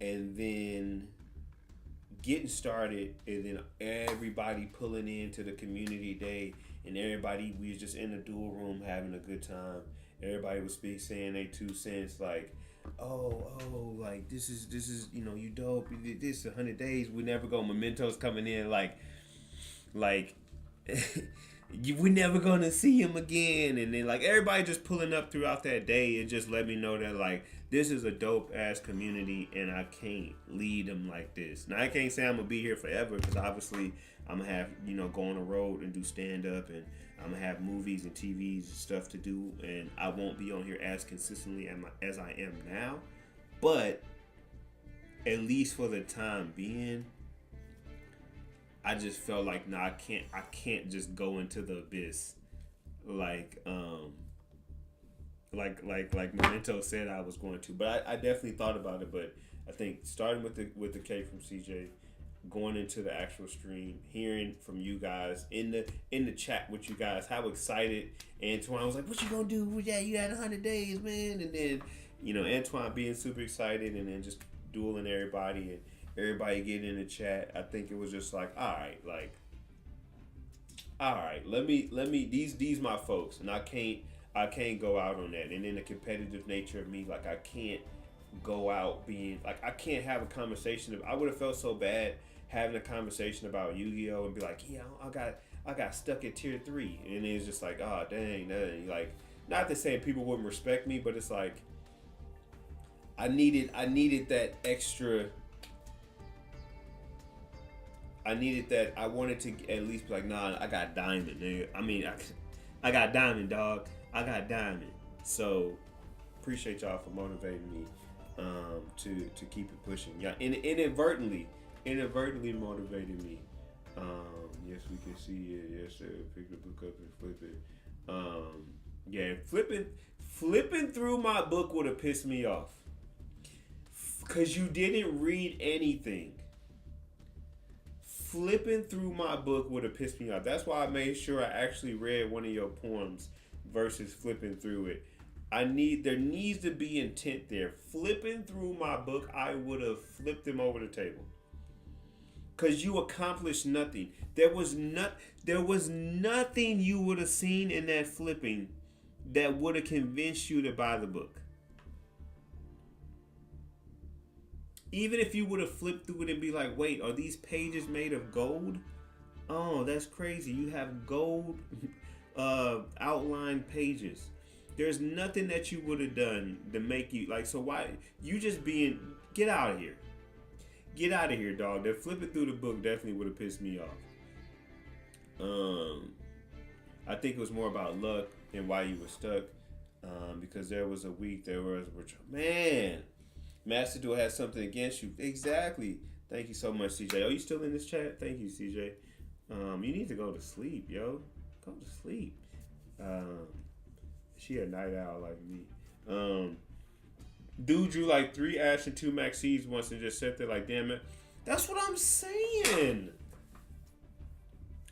And then getting started, and then everybody pulling into the community day, and everybody, we was just in the duel room having a good time. Everybody was saying they 2 cents, like, oh, like this is you dope. This 100 days, we never go. Mementos coming in like we never gonna see him again, and then like everybody just pulling up throughout that day. It just let me know that like this is a dope ass community, and I can't lead them like this. Now I can't say I'm gonna be here forever because obviously I'm gonna have go on the road and do stand up, and I'm gonna have movies and TVs and stuff to do, and I won't be on here as consistently as I am now. But at least for the time being, I just felt like I can't just go into the abyss like Memento said I was going to. But I definitely thought about it. But I think starting with the K from CJ, going into the actual stream, hearing from you guys in the chat with you guys how excited Antoine was like, what you gonna do? Yeah, you had 100 days, man. And then Antoine being super excited and then just dueling everybody and everybody getting in the chat. I think it was just like, all right, let me these my folks, and I can't go out on that. And then the competitive nature of me, like I can't go out being like I can't have a conversation. I would have felt so bad having a conversation about Yu-Gi-Oh and be like, yeah, I got stuck at tier 3, and it's just like, oh dang, like not to say people wouldn't respect me, but it's like I needed that extra. I needed that. I wanted to at least be like, nah, I got diamond, nigga. I mean, I got diamond, dog. I got diamond. So appreciate y'all for motivating me to keep it pushing. Yeah, inadvertently motivated me. Yes, we can see it. Yes, sir. Pick the book up and flip it. Yeah, flipping through my book would have pissed me off. Because you didn't read anything. Flipping through my book would have pissed me off. That's why I made sure I actually read one of your poems versus flipping through it. There needs to be intent there. Flipping through my book, I would have flipped him over the table. Because you accomplished nothing. There was nothing you would have seen in that flipping that would have convinced you to buy the book. Even if you would have flipped through it and be like, wait, are these pages made of gold? Oh, that's crazy. You have gold outlined pages. There's nothing that you would have done to make you like, so why you just get out of here. Get out of here, dog. That flipping through the book definitely would have pissed me off. I think it was more about luck and why you were stuck. Because there was a week man, Master Duel has something against you. Exactly. Thank you so much, CJ. Are you still in this chat? Thank you, CJ. You need to go to sleep, yo. Go to sleep. She a night owl like me. Dude drew like 3 Ash and 2 Maxes once and just sat there like, damn it. That's what I'm saying.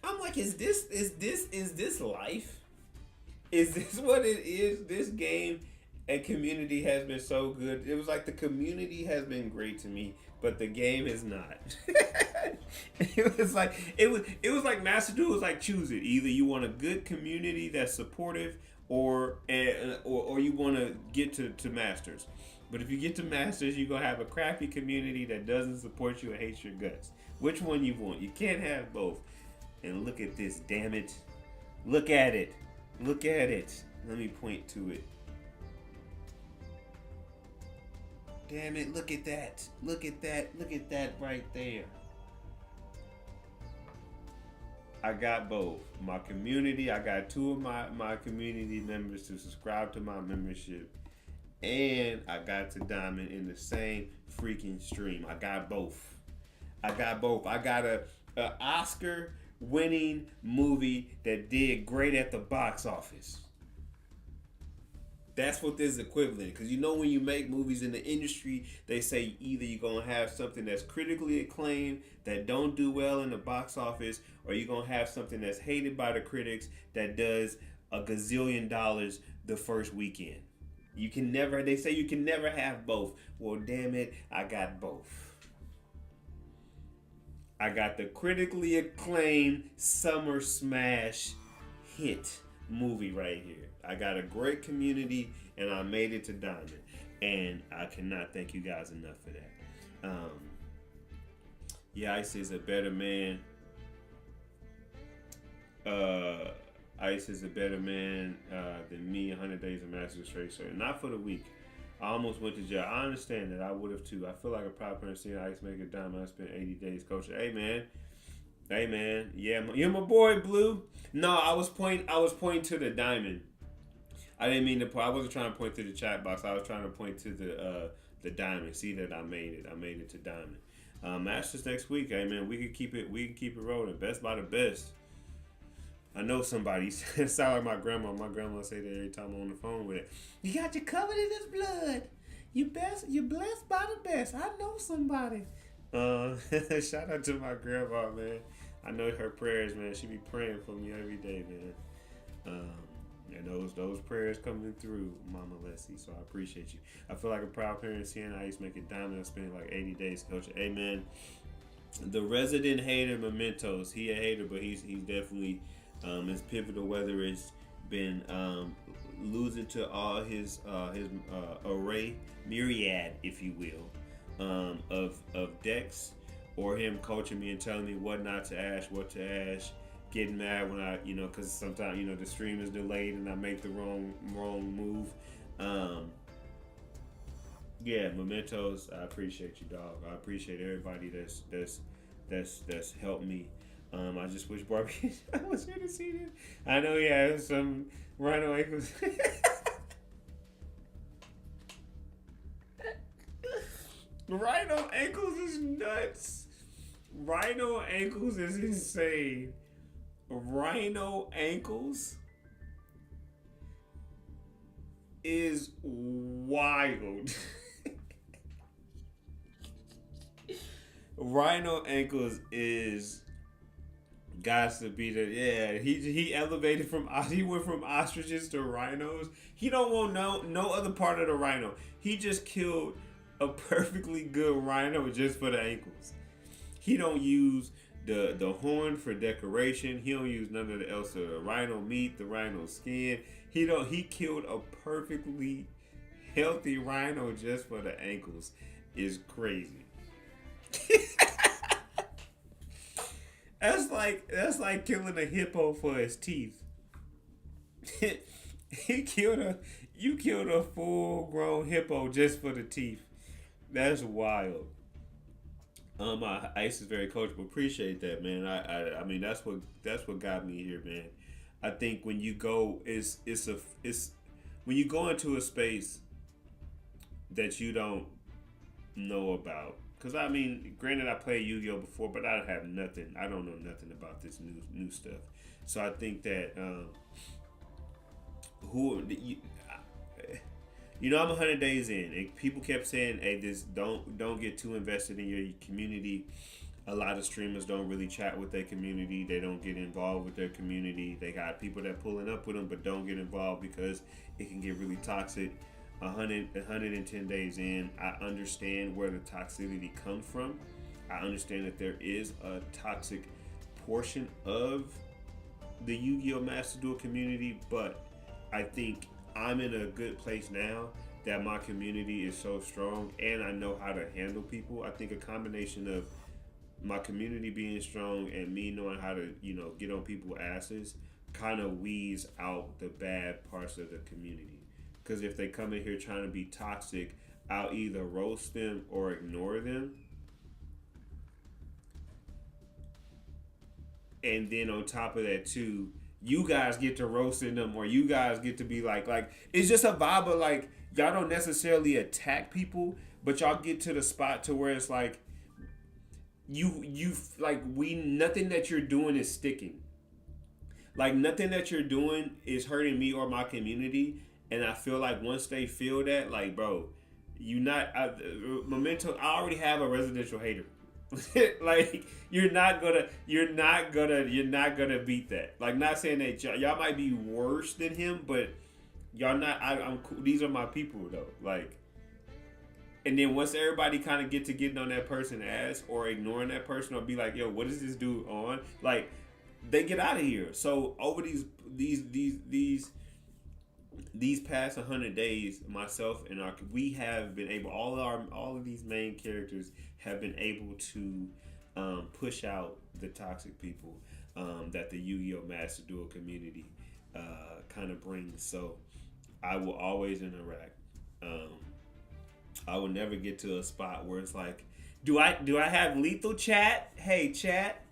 I'm like, is this life? Is this what it is? This game and community has been so good. It was like the community has been great to me, but the game is not. It was like Master Duel was like, choose it. Either you want a good community that's supportive, or you want to get to Masters. But if you get to Masters, you're going to have a crappy community that doesn't support you and hates your guts. Which one you want? You can't have both. And look at this, damn it. Look at it. Look at it. Let me point to it. Damn it, look at that. Look at that. Look at that right there. I got both. My community, I got 2 of my community members to subscribe to my membership. And I got to Diamond in the same freaking stream. I got both. I got a Oscar winning movie that did great at the box office. That's what this is equivalent. Because when you make movies in the industry, they say either you're going to have something that's critically acclaimed that don't do well in the box office, or you're going to have something that's hated by the critics that does a gazillion dollars the first weekend. They say you can never have both. Well, damn it, I got both. I got the critically acclaimed summer smash hit movie right here. I got a great community, and I made it to Diamond. And I cannot thank you guys enough for that. Ice is a better man. Ice is a better man than me. 100 days of Master Straight. So not for the week. I almost went to jail. I understand that. I would have too. I feel like a proud parent seeing Ice make a diamond. I spent 80 days coaching. Hey man. Yeah, you're my boy, Blue. No, I was pointing to the diamond. I didn't mean to point. I wasn't trying to point to the chat box. I was trying to point to the diamond. See that I made it. I made it to diamond. Masters next week. Hey man, we can keep it rolling. Best by the best. I know somebody. It sound like my grandma. My grandma say that every time I'm on the phone with it. You got you covered in this blood. You blessed by the best. I know somebody. Shout out to my grandma, man. I know her prayers, man. She be praying for me every day, man. And those prayers coming through, Mama Leslie. So I appreciate you. I feel like a proud parent seeing I used to make a diamond. I spent like 80 days, Coach. Amen. The resident hater, Mementos. He a hater, but he's definitely is pivotal. Whether it's been losing to all his array, myriad, if you will, of decks, or him coaching me and telling me what not to ash, what to ash. Getting mad when I, because sometimes the stream is delayed and I make the wrong move. Yeah, Mementos. I appreciate you, dog. I appreciate everybody that's helped me. I just wish Barbie I was here to see this. I know he has some rhino ankles. Rhino ankles is nuts. Rhino ankles is insane. Rhino ankles is wild. Rhino ankles is got to be the he elevated he went from ostriches to rhinos. He don't want no other part of the rhino. He just killed a perfectly good rhino just for the ankles. He don't use the horn for decoration. He don't use none of the else of the rhino meat, the rhino skin. He killed a perfectly healthy rhino just for the ankles. Is crazy. That's like killing a hippo for his teeth. You killed a full grown hippo just for the teeth. That's wild. Ice is very coachable. Appreciate that, man. I mean that's what got me here, man. I think when you go when you go into a space that you don't know about. Because I mean, granted, I played Yu-Gi-Oh before, but I have nothing. I don't know nothing about this new stuff. So I think that I'm 100 days in, and people kept saying, "Hey, this don't get too invested in your community." A lot of streamers don't really chat with their community. They don't get involved with their community. They got people that pulling up with them, but don't get involved because it can get really toxic. 110 days in, I understand where the toxicity comes from. I understand that there is a toxic portion of the Yu-Gi-Oh! Master Duel community, but I think I'm in a good place now that my community is so strong and I know how to handle people. I think a combination of my community being strong and me knowing how to, get on people's asses kind of weeds out the bad parts of the community. Because if they come in here trying to be toxic, I'll either roast them or ignore them. And then on top of that too, you guys get to roasting them, or you guys get to be like it's just a vibe of like y'all don't necessarily attack people, but y'all get to the spot to where it's like you like nothing that you're doing is sticking. Like nothing that you're doing is hurting me or my community. And I feel like once they feel that, like, bro, Memento. I already have a residential hater. Like you're not gonna beat that. Like, not saying that y'all might be worse than him, but y'all not. I'm cool. These are my people though. Like, and then once everybody kind of getting on that person's ass or ignoring that person or be like, yo, what is this dude on? Like, they get out of here. So over these past 100 days, myself and we have been able, all of these main characters have been able to push out the toxic people that the Yu-Gi-Oh! Master Duel community kind of brings. So I will always interact. I will never get to a spot where it's like, do I have lethal chat? Hey chat,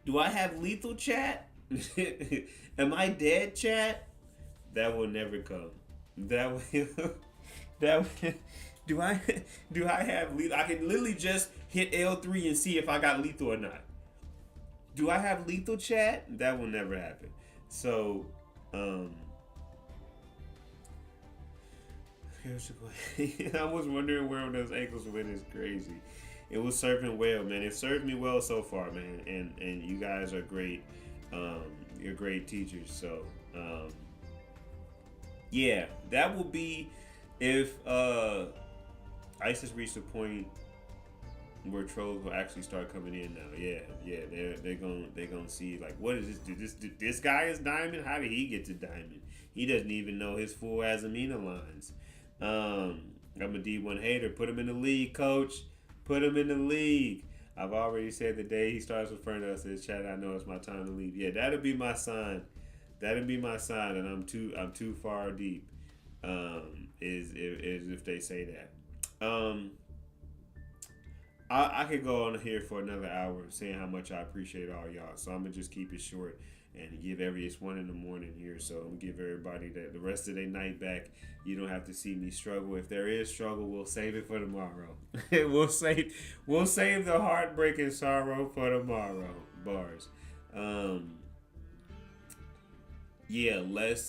do I have lethal chat? Am I dead chat? That will never come. Do I have lethal? I can literally just hit L3 and see if I got lethal or not. Do I have lethal chat? That will never happen. So, I was wondering where those ankles went. Is crazy. It was serving well, man. It served me well so far, man. And you guys are great. You're great teachers. So, Yeah, that will be if ISIS reached a point where trolls will actually start coming in now. Yeah, yeah, they're gonna see like, what is this guy is diamond? How did he get to diamond? He doesn't even know his full as amino lines. I'm a D1 hater. Put him in the league, coach. Put him in the league. I've already said the day he starts referring to us as Chad, I know it's my time to leave. Yeah, that'll be my sign. That'll be my sign, and I'm too far deep. Is if they say that. I could go on here for another hour saying how much I appreciate all y'all. So I'm gonna just keep it short and give it's 1 a.m. here. So I'm gonna give everybody the rest of their night back. You don't have to see me struggle. If there is struggle, we'll save it for tomorrow. we'll save the heartbreaking sorrow for tomorrow. Bars. Yeah,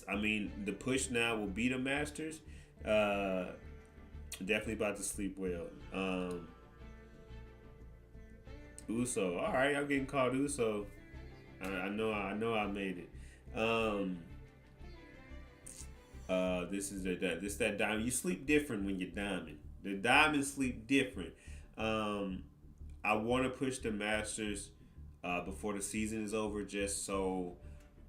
I mean, the push now will be the Masters. Definitely about to sleep well. Uso. All right, I'm getting called Uso. I know I made it. This is that diamond. You sleep different when you're diamond. The diamonds sleep different. I want to push the Masters before the season is over, just so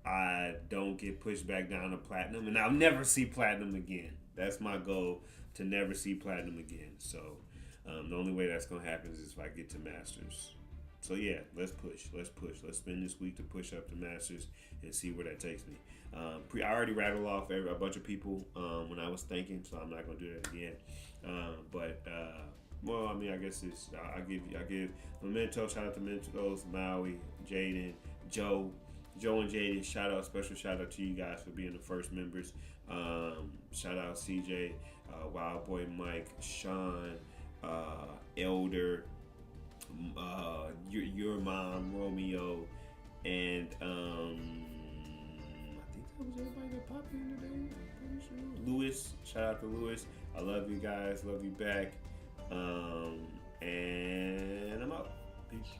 I don't get pushed back down to platinum, and I'll never see platinum again. That's my goal, to never see platinum again. So the only way that's gonna happen is if I get to Masters. So yeah, let's push. Let's spend this week to push up to Masters and see where that takes me. I already rattled off a bunch of people when I was thinking, so I'm not gonna do that again. Well, I mean, I guess I give Memento, shout out to Mentos, Maui, Jaden, Joe and Jaden. Special shout out to you guys for being the first members. Shout out CJ, Wild Boy Mike, Sean, Elder. Your mom, Romeo, and I think that was everybody that popped in today. I'm pretty sure. Lewis, shout out to Lewis. I love you guys. Love you back. And I'm out. Peace.